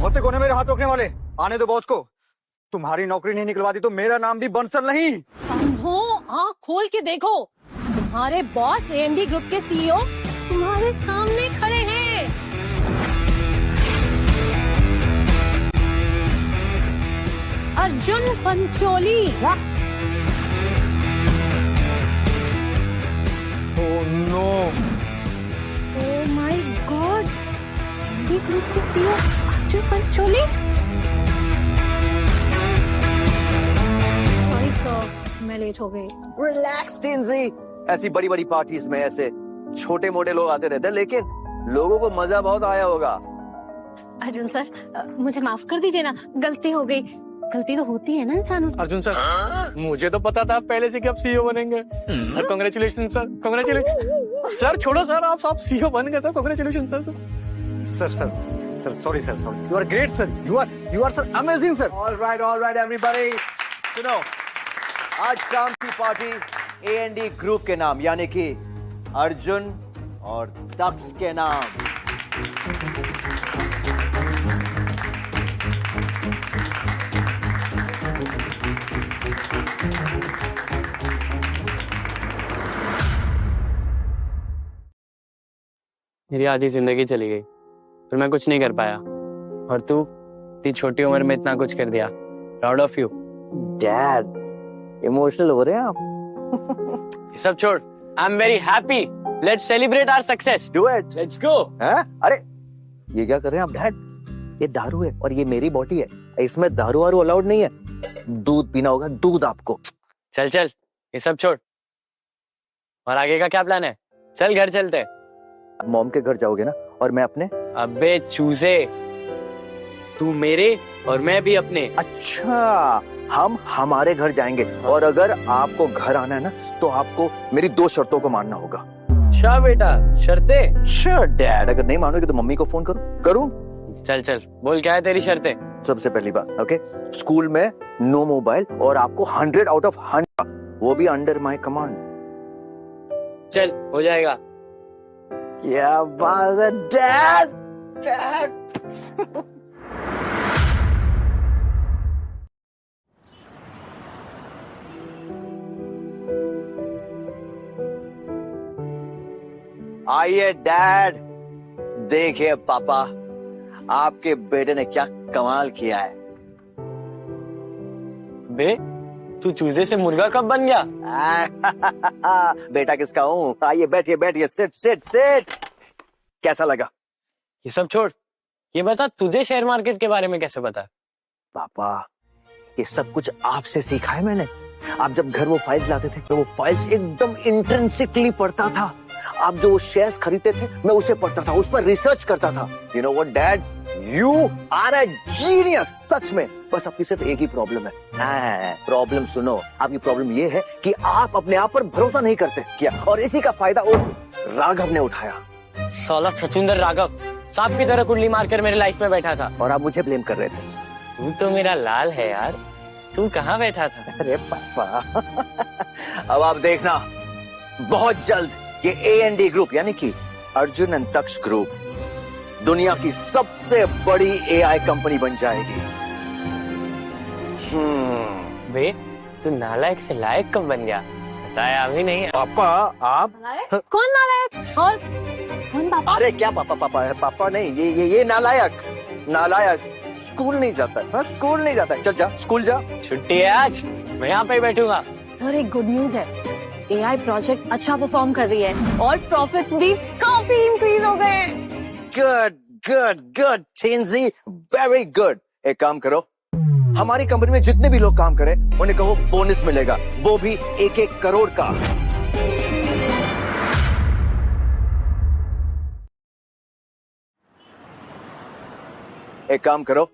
होते कौन है मेरे हाथ रोकने वाले? आने दो बॉस को। तुम्हारी नौकरी नहीं निकलवाती तो मेरा नाम भी बंसल नहीं।
अंधो, आँख खोल के देखो, तुम्हारे बॉस A&D ग्रुप के CEO तुम्हारे सामने खड़े हैं। Arjun Pancholi.
Oh no,
oh my god, A&D group के CEO Arjun Pancholi.
Sorry sir, मैं लेट हो गई।
रिलैक्स टिंजी, ऐसी बड़ी बड़ी पार्टीज में ऐसे छोटे मोटे लोग आते रहते हैं, लेकिन लोगों को मजा बहुत आया होगा।
अर्जुन सर, मुझे माफ कर दीजिए ना, गलती हो गई। गलती तो होती है ना इंसानों से।
अर्जुन सर, मुझे तो पता था पहले से कि आप CEO बनेंगे। Sir congratulation sir, congratulation. Sir छोड़ो सर, आप CEO बन गए sir, congratulation sir.
Sir sir, sorry sir, sorry. You are great sir, you are sir amazing sir.
All right everybody, सुनो, आज शाम की पार्टी A&D ग्रुप के नाम यानी कि अर्जुन और दक्ष के नाम।
मेरी आधी जिंदगी चली गई, फिर मैं कुछ नहीं कर पाया, और तू इतनी छोटी उम्र में इतना कुछ कर दिया। Proud of you
dad. Emotional हो रहे हैं आप?
ये सब छोड़, I am very happy, let's celebrate our success.
Do it,
let's go.
अरे ये क्या कर रहे हैं आप डैड? ये दारू है और ये मेरी बॉडी है, इसमें दारू वारू अलाउड नहीं है। दूध पीना होगा, दूध आपको।
चल चल, ये सब छोड़, और आगे का क्या प्लान है? चल घर चलते हैं।
मॉम के घर जाओगे ना, और मैं अपने?
अबे चूजे, तू मेरे और मैं भी अपने।
अच्छा, हम हमारे घर जाएंगे, और अगर आपको घर आना है ना तो आपको मेरी 2 शर्तों को मानना होगा।
अच्छा बेटा, शर्तें?
श्योर डैड, अगर नहीं मानोगे तो मम्मी को फोन करूं?
चल चल, बोल क्या है तेरी शर्तें?
सबसे पहली बात, ओके, स्कूल में नो मोबाइल, और आपको 100 आउट ऑफ 100, वो भी अंडर माय कमांड।
चल, हो जाएगा।
क्या बात है डैड, डैड। आइए डैड, देखिए पापा, आपके बेटे ने क्या कमाल किया है।
बे, तू चूजे से मुर्गा कब बन गया?
बेटा किसका हूँ? आइए बैठिए बैठिए, सिट सिट सिट। कैसा लगा?
ये सब छोड़, ये बता तुझे शेयर मार्केट के बारे में कैसे पता?
पापा, ये सब कुछ आपसे सीखा है मैंने। आप जब घर वो फाइल्स लाते थे, तो वो फाइल्स एकदम इंट्रिंसिकली पढ़ता था। आप जो शेयर्स खरीदते थे, मैं उसे पढ़ता था, उस पर रिसर्च करता था। You know what dad, you are a genius, सच में। बस आपकी सिर्फ एक ही प्रॉब्लम है। प्रॉब्लम सुनो, आपकी प्रॉब्लम ये है कि आप अपने आप पर भरोसा नहीं करते क्या, और इसी का फायदा उस राघव ने उठाया।
साला छछूंदर राघव सांप की तरह कुंडली मारकर मेरे लाइफ में बैठा था,
और आप मुझे ब्लेम कर रहे थे।
तू तो मेरा लाल है यार, तू कहाँ बैठा था?
अरे पापा, अब आप देखना, बहुत जल्द ये A&D ग्रुप यानी कि अर्जुन एंड दक्ष ग्रुप दुनिया की सबसे बड़ी AI कंपनी बन जाएगी।
बे, तू नालायक से लायक कब बन गया? बताया अभी नहीं।
पापा आप
कौन नालायक? और कौन पापा?
अरे क्या पापा, पापा है, पापा नहीं, ये नालायक स्कूल नहीं जाता है। हाँ, स्कूल नहीं जाता है। चल जा, स्कूल जा।
छुट्टी है आज, मैं यहाँ पे ही बैठूंगा।
सर, एक गुड न्यूज है, AI प्रोजेक्ट अच्छा परफॉर्म कर रही है और प्रॉफिट्स भी काफी इंक्रीज हो गए।
Good good good tangy, very good. एक काम करो, हमारी कंपनी में जितने भी लोग काम करें उन्हें कहो बोनस मिलेगा, वो भी 1-1 करोड़ का। एक काम करो,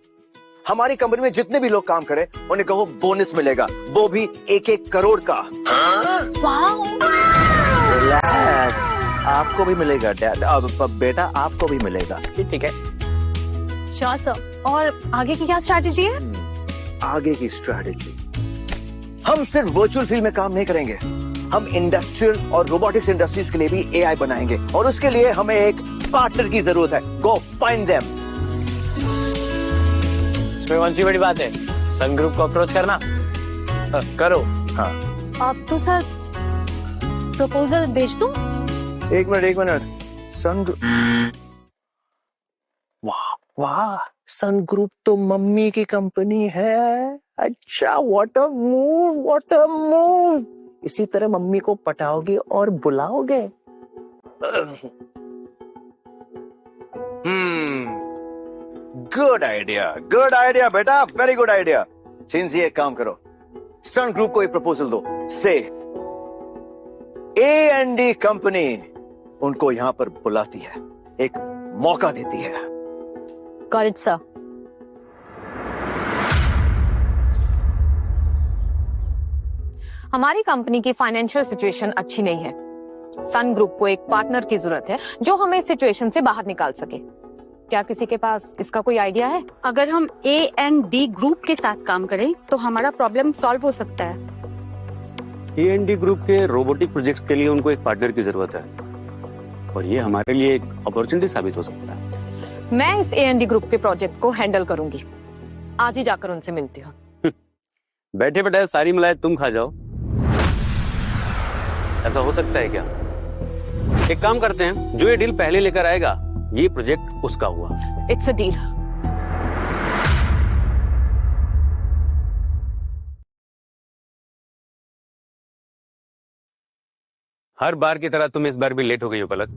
हमारी कंपनी में जितने भी लोग काम करें उन्हें कहो बोनस मिलेगा, वो भी 1-1 करोड़ का। रिलैक्स, आपको भी मिलेगा डैड। अब बेटा आपको भी मिलेगा।
ठीक है।
Sure sir. और आगे की क्या स्ट्रैटेजी है?
आगे की स्ट्रैटेजी, हम सिर्फ वर्चुअल फील्ड में काम नहीं करेंगे, हम इंडस्ट्रियल और रोबोटिक्स इंडस्ट्रीज के लिए भी AI बनाएंगे, और उसके लिए हमें एक पार्टनर की जरूरत है। Go find them.
इसमें कौन सी बड़ी बात है? सन ग्रुप को अप्रोच करना। करो।
हाँ,
अब तो सर प्रपोजल भेज दूं?
एक मिनट। सन ग्रुप, वाह वाह, सन ग्रुप तो मम्मी की कंपनी है। अच्छा, व्हाट अ मूव। इसी तरह मम्मी को पटाओगे और बुलाओगे। गुड आइडिया बेटा, वेरी गुड आइडिया। सिंसी, एक काम करो, सन ग्रुप को एक प्रपोजल दो, से A&D कंपनी उनको यहां पर बुलाती है, एक मौका देती है।
Got it sir.
हमारी कंपनी की फाइनेंशियल सिचुएशन अच्छी नहीं है। सन ग्रुप को एक पार्टनर की जरूरत है जो हमें इस सिचुएशन से बाहर निकाल सके।
क्या किसी के पास इसका कोई आइडिया है? अगर हम A&D ग्रुप के साथ काम करें तो हमारा प्रॉब्लम सॉल्व हो सकता है।
A&D ग्रुप के रोबोटिक प्रोजेक्ट्स के लिए उनको एक पार्टनर की जरूरत है और ये हमारे लिए एक अपॉर्चुनिटी साबित हो सकता है।
मैं इस A&D ग्रुप के प्रोजेक्ट को हैंडल करूंगी। आज ही जाकर उनसे मिलती हूँ।
बैठे बैठे सारी मलाई तुम खा जाओ, ऐसा हो सकता है क्या? एक काम करते हैं, जो ये डील पहले लेकर आएगा ये प्रोजेक्ट उसका हुआ।
It's a deal.
हर बार की तरह तुम इस बार भी लेट हो गई हो पलक।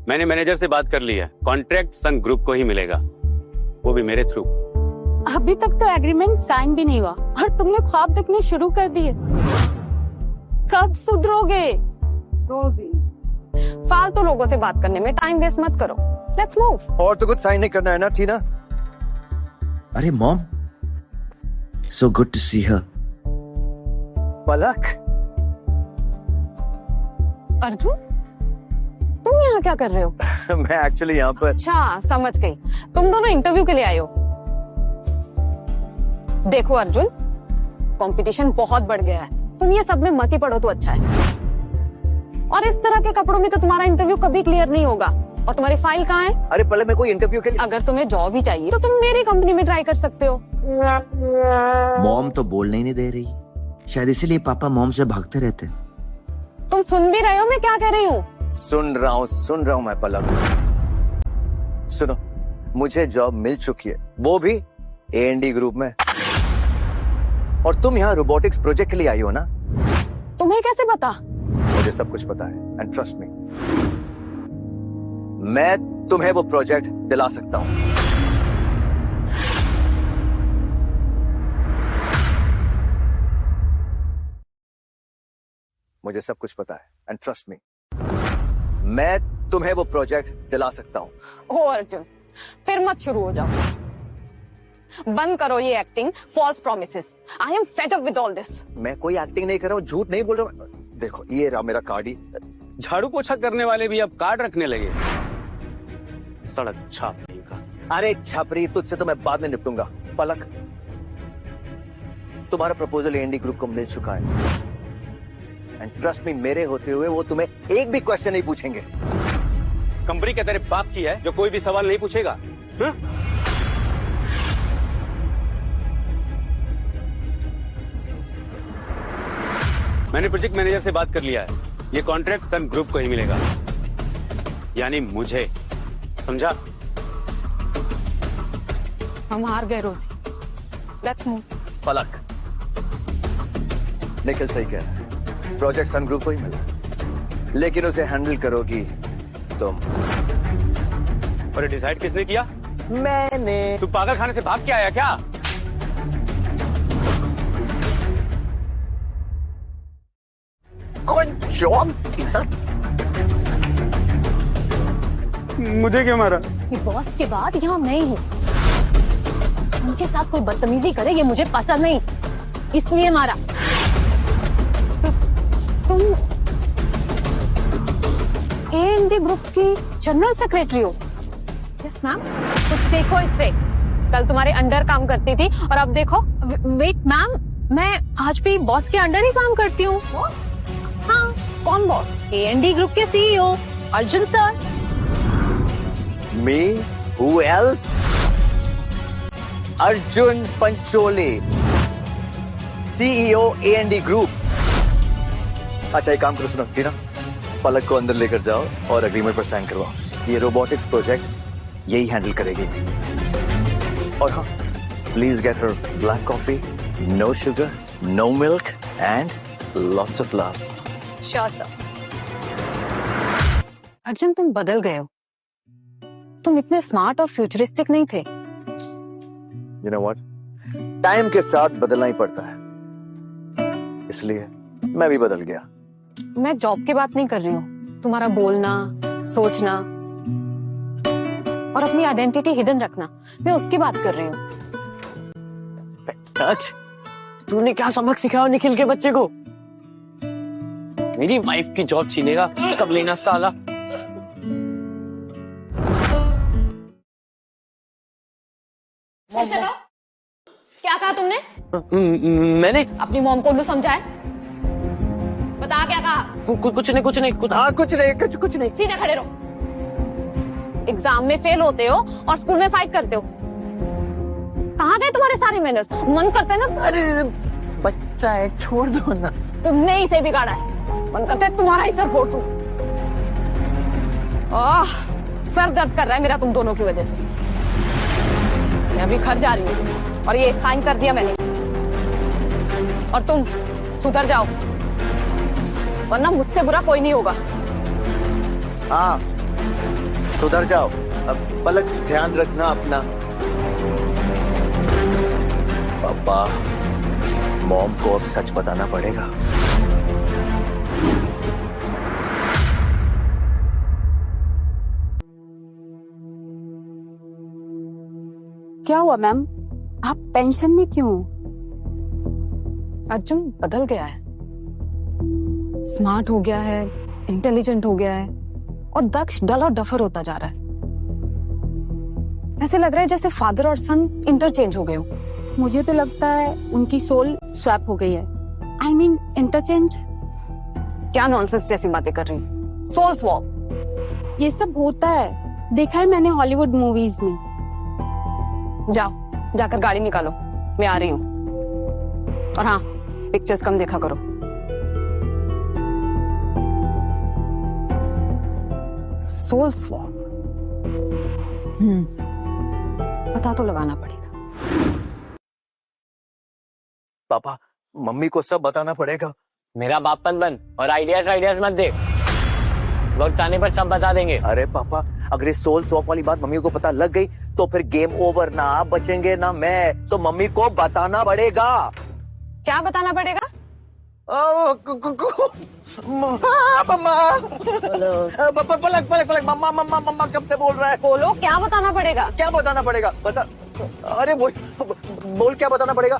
मैंने मैनेजर से बात कर ली है, कॉन्ट्रैक्ट सन ग्रुप को ही मिलेगा, वो भी मेरे थ्रू।
अभी तक तो एग्रीमेंट साइन भी नहीं हुआ और तुमने ख्वाब देखने शुरू कर दिए। कब सुधरोगे? रोजी, फालतू लोगों से बात करने में टाइम वेस्ट मत करो। Let's move.
और तो कुछ साइन नहीं करना है ना टीना? अरे मॉम, सो गुड टू सी हर।
पलक,
अर्जुन, तुम यहाँ क्या कर रहे हो?
मैं एक्चुअली यहाँ पर।
अच्छा, समझ गई। तुम दोनों इंटरव्यू के लिए आए हो। देखो अर्जुन, कंपटीशन बहुत बढ़ गया है। तुम ये सब में मत ही पड़ो तो अच्छा है। और इस तरह के कपड़ों में तो तुम्हारा इंटरव्यू कभी क्लियर नहीं होगा। और तुम्हारी फाइल कहाँ है?
अरे पहले मैं कोई इंटरव्यू के लिए।
अगर तुम्हें जॉब ही चाहिए तो तुम मेरी कंपनी में ट्राई कर सकते हो।
मॉम तो बोलने ही नहीं दे रही, शायद इसीलिए पापा मॉम से भागते रहते।
तुम सुन भी रहे हो मैं क्या कह रही हूँ?
सुन रहा हूँ मैं पलक। सुनो, मुझे जॉब मिल चुकी है, वो भी A&D ग्रुप में। और तुम यहाँ रोबोटिक्स प्रोजेक्ट के लिए आई हो ना?
तुम्हें कैसे पता?
मुझे सब कुछ पता है, एंड ट्रस्ट मी, मैं तुम्हें वो प्रोजेक्ट दिला सकता हूँ। मुझे सब कुछ पता है, एंड ट्रस्ट मी, मैं तुम्हें वो प्रोजेक्ट दिला सकता हूँ।
ओ अर्जुन, फिर मत शुरू हो जाओ। बंद करो ये acting, false promises. I am fed up with all this.
मैं कोई एक्टिंग नहीं कर रहा हूँ, झूठ नहीं बोल रहा हूँ। देखो, ये रहा मेरा कार्ड ही।
झाड़ू पोछा करने वाले भी अब कार्ड रखने लगे। सड़क छापने का।
अरे छपरी, तुझसे तो मैं बाद में निपटूंगा। पलक, तुम्हारा प्रपोजल A&D ग्रुप को मिल चुका है, एंड ट्रस्ट मी, मेरे होते हुए वो तुम्हें एक भी क्वेश्चन नहीं पूछेंगे।
कंपनी क्या तेरे बाप की है जो कोई भी सवाल नहीं पूछेगा? हा? मैंने प्रोजेक्ट मैनेजर से बात कर लिया है, ये कॉन्ट्रैक्ट सन ग्रुप को ही मिलेगा, यानी मुझे। समझा?
हम हार गए रोजी। Let's move.
पलक, निखिल सही कह रहा है, प्रोजेक्ट सन ग्रुप को ही मिला, लेकिन उसे हैंडल करोगी तुम।
और डिसाइड किसने किया?
मैंने।
तू पागल खाने से भाग के आया क्या?
जॉब?
मुझे क्यों मारा?
ये बॉस के बाद यहाँ मैं ही हूँ। उनके साथ कोई बदतमीजी करे ये मुझे पसंद नहीं, इसलिए मारा। तुम A&D ग्रुप की जनरल सेक्रेटरी हो?
Yes ma'am.
कुछ देखो इससे। कल तुम्हारे अंडर काम करती थी और अब देखो।
वेट मैम, मैं आज भी बॉस के अंडर ही काम करती हूँ।
हाँ, कौन बॉस?
A&D ग्रुप के CEO Arjun sir.
Me? Who else? Arjun Panchole, CEO A&D group. अच्छा, एक काम करो, सुनो टीना, पलक को अंदर लेकर जाओ और एग्रीमेंट पर साइन करवाओ। ये रोबोटिक्स प्रोजेक्ट यही हैंडल करेगी। और हाँ, please get her black coffee, no sugar, no milk and lots of love.
Sure sir. Arjun, तुम बदल गए हो। तुम इतने स्मार्ट और फ्यूचरिस्टिक नहीं थे।
यू नो व्हाट, टाइम के साथ बदलना ही पड़ता है, इसलिए मैं भी बदल गया।
मैं जॉब की बात नहीं कर रही हूँ। तुम्हारा बोलना, सोचना और अपनी आइडेंटिटी हिडन रखना, मैं उसकी बात कर रही हूँ।
तूने क्या सबक सिखाया निखिल के बच्चे को? मेरी वाइफ की जॉब छीनेगा, कब लेना साला? मैंने
अपनी मॉम को उल्लू समझा है? बता क्या कहा?
कुछ नहीं
कुछ नहीं।
सीधे खड़े रहो। एग्जाम में फेल होते हो और स्कूल में फाइट करते हो। कहाँ गए तुम्हारे सारे मैनर्स? मन करते ना,
अरे बच्चा है, छोड़ दो ना।
तुमने ही इसे बिगाड़ा है। मन करता है तुम्हारा ही सर फोड़ दूं। सर दर्द कर रहा है मेरा तुम दोनों की वजह से। मैं अभी घर जा रही हूँ और ये साइन कर दिया मैंने। और तुम सुधर जाओ, वरना मुझसे बुरा कोई नहीं होगा।
हाँ, सुधर जाओ। अब पलक ध्यान रखना अपना। पापा, मॉम को अब सच बताना पड़ेगा।
क्या हुआ मैम? आप टेंशन में क्यों? अर्जुन बदल गया है, स्मार्ट हो गया है, इंटेलिजेंट हो गया है और दक्ष डल और डफर होता जा रहा है। ऐसे लग रहा है जैसे फादर और सन इंटरचेंज हो गए हो।
मुझे तो लगता है उनकी सोल स्वैप हो गई है। I mean interchange.
क्या नॉनसेंस जैसी बातें कर रही हो? सोल स्वैप
ये सब होता है, देखा है मैंने हॉलीवुड मूवीज में।
जाओ, जाकर गाड़ी निकालो, मैं आ रही हूँ। और हाँ, पिक्चर्स कम देखा करो। सोल स्वैप, पता तो लगाना पड़ेगा।
पापा, मम्मी को सब बताना पड़ेगा।
मेरा बापन बन और आइडियाज मत दे। वक्त आने पर सब बता देंगे।
अरे पापा, अगर इस सोल स्वैप वाली बात मम्मी को पता लग गई तो फिर गेम ओवर। ना आप बचेंगे ना मैं, तो मम्मी को बताना पड़ेगा।
क्या बताना पड़ेगा?
पलक मम्मा कब से बोल रहा है?
बोलो, क्या बताना पड़ेगा?
क्या बताना पड़ेगा? बता। अरे बोल क्या बताना पड़ेगा?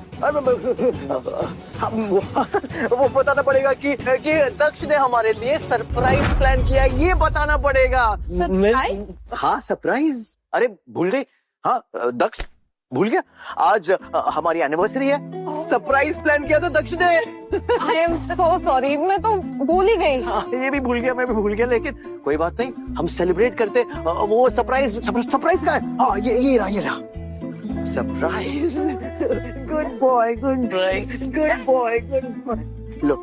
वो बताना पड़ेगा कि दक्ष ने हमारे लिए सरप्राइज प्लान किया, ये बताना पड़ेगा।
सरप्राइज?
हाँ, सरप्राइज। अरे भूल गई? हाँ, दक्ष भूल गया? आज हमारी एनिवर्सरी है। सरप्राइज प्लान किया था दक्ष ने।
आई एम सो सॉरी, मैं तो भूल ही गई।
हाँ, ये भी भूल गया, मैं भी भूल गया, लेकिन कोई बात नहीं, हम सेलिब्रेट करते। वो सरप्राइज का है। हाँ, ये रहा सरप्राइज। Good boy. लो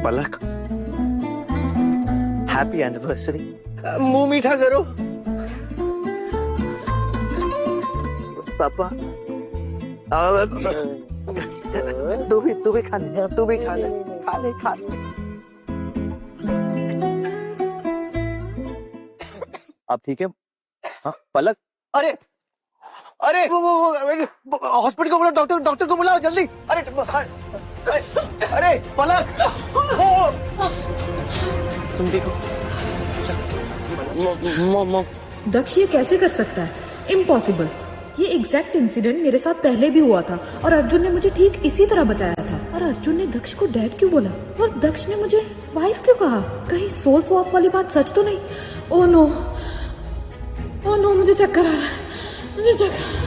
पलक, हैप्पी एनिवर्सरी। मुंह मीठा करो पापा। तू भी खा ले। आप ठीक है? हाँ, पलक। अरे हॉस्पिटल को बुलाओ, डॉक्टर को बुलाओ जल्दी। अरे पलक,
तुम देखो।
दक्ष ये कैसे कर सकता है? इम्पॉसिबल। ये एग्जैक्ट इंसिडेंट मेरे साथ पहले भी हुआ था और अर्जुन ने मुझे ठीक इसी तरह बचाया था। और अर्जुन ने दक्ष को डैड क्यों बोला और दक्ष ने मुझे वाइफ क्यों कहा? कहीं सोल स्वैप वाली बात सच तो नहीं? ओह नो, मुझे चक्कर आ रहा है, मुझे चक्कर।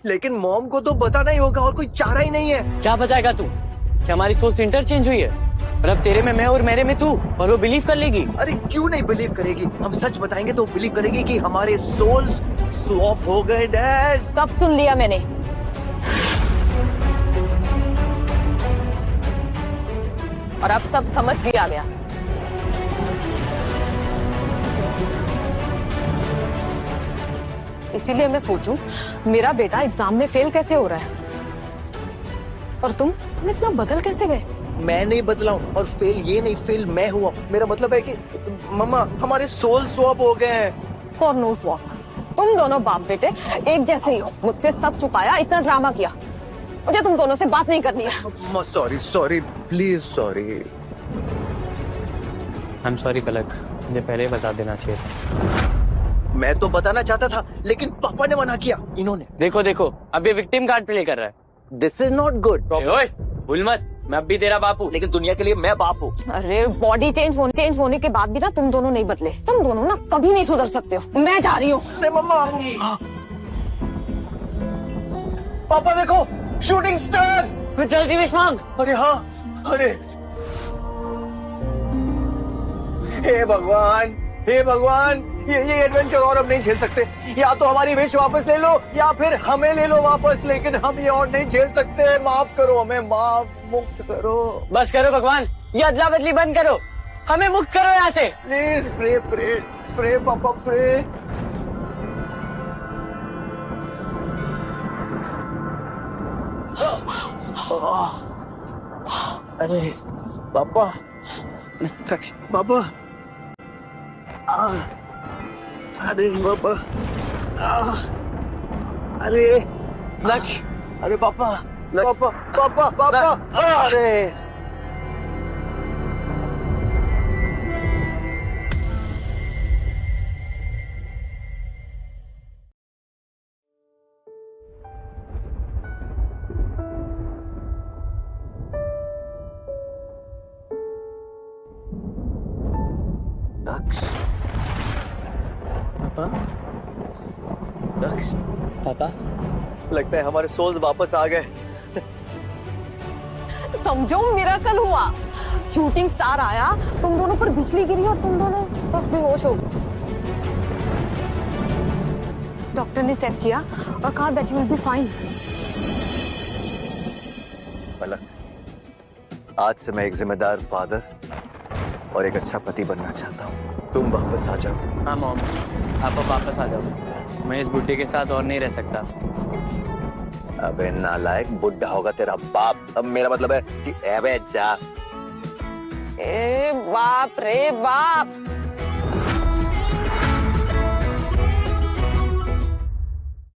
लेकिन मॉम को तो बताना ही होगा और कोई चारा ही नहीं है।
क्या बताएगा तू कि हमारी सोच इंटरचेंज हुई है और अब तेरे में मैं और मेरे में तू, और वो बिलीव कर लेगी?
अरे क्यों नहीं बिलीव करेगी? हम सच बताएंगे तो बिलीव करेगी कि हमारे सोल्स स्वैप हो गए डैड।
सब सुन लिया मैंने। और अब सब समझ भी आ गया। इसीलिए मैं सोचूं मेरा बेटा एग्जाम में फेल कैसे हो रहा है और तुम इतना बदल कैसे गए?
मैं नहीं बदला हूँ और फेल ये नहीं, फेल मैं हुआ। मेरा मतलब है कि मम्मा, हमारे सोल स्वैप हो गए हैं।
और नो स्वैप। तुम दोनों बाप बेटे एक जैसे ही हो। मुझसे सब छुपाया, इतना ड्रामा किया। मुझे तुम दोनों से बात नहीं करनी है।
Sorry please, sorry.
I am sorry Palak, मुझे पहले बता देना चाहिए था।
मैं तो बताना चाहता था लेकिन पापा ने मना किया। इन्होंने
देखो अब ये विक्टिम कार्ड प्ले कर रहा है। This is not good. ओए भूल मत, मैं अब भी तेरा बाप हूँ।
लेकिन दुनिया के लिए मैं बाप हूँ।
अरे बॉडी चेंज होने के बाद भी ना तुम दोनों नहीं बदले। तुम दोनों ना कभी नहीं सुधर सकते हो। मैं जा रही हूँ।
अरे मम्मा, पापा देखो, शूटिंग स्टार।
जल्दी विश मांग।
अरे हाँ, अरे हे भगवान, हे भगवान, ये एडवेंचर और अब नहीं झेल सकते। या तो हमारी विश वापस ले लो या फिर हमें ले लो वापस, लेकिन हम ये और नहीं झेल सकते। माफ करो हमें, माफ, मुक्त करो।
बस करो भगवान, ये अदला बदली बंद करो, हमें मुक्त करो यहाँ से।
प्लीज प्रे प्रे प्रे पापा प्रे। अरे पापा, पापा, अरे पापा, अरे
लक्ष्य,
अरे पापा, पापा, पापा, पापा, अरे दक्ष, पापा, दक्ष,
पापा,
लगता है हमारे सोल्स वापस आ गए।
समझो मिरेकल हुआ। शूटिंग स्टार आया, तुम दोनों पर बिजली गिरी और तुम दोनों बस बेहोश हो गए। डॉक्टर ने चेक किया और कहा that you will be fine.
Palak, आज से मैं एक जिम्मेदार फादर और एक अच्छा पति बनना चाहता हूँ। तुम वापस आ जाओ।
हाँ मॉम, आप वापस आ जाओ। मैं इस बुड्ढे के साथ और नहीं रह सकता।
अबे नालायक, बुढ़ा होगा तेरा बाप। अब मेरा मतलब है कि अबे जा।
ए बाप रे बाप,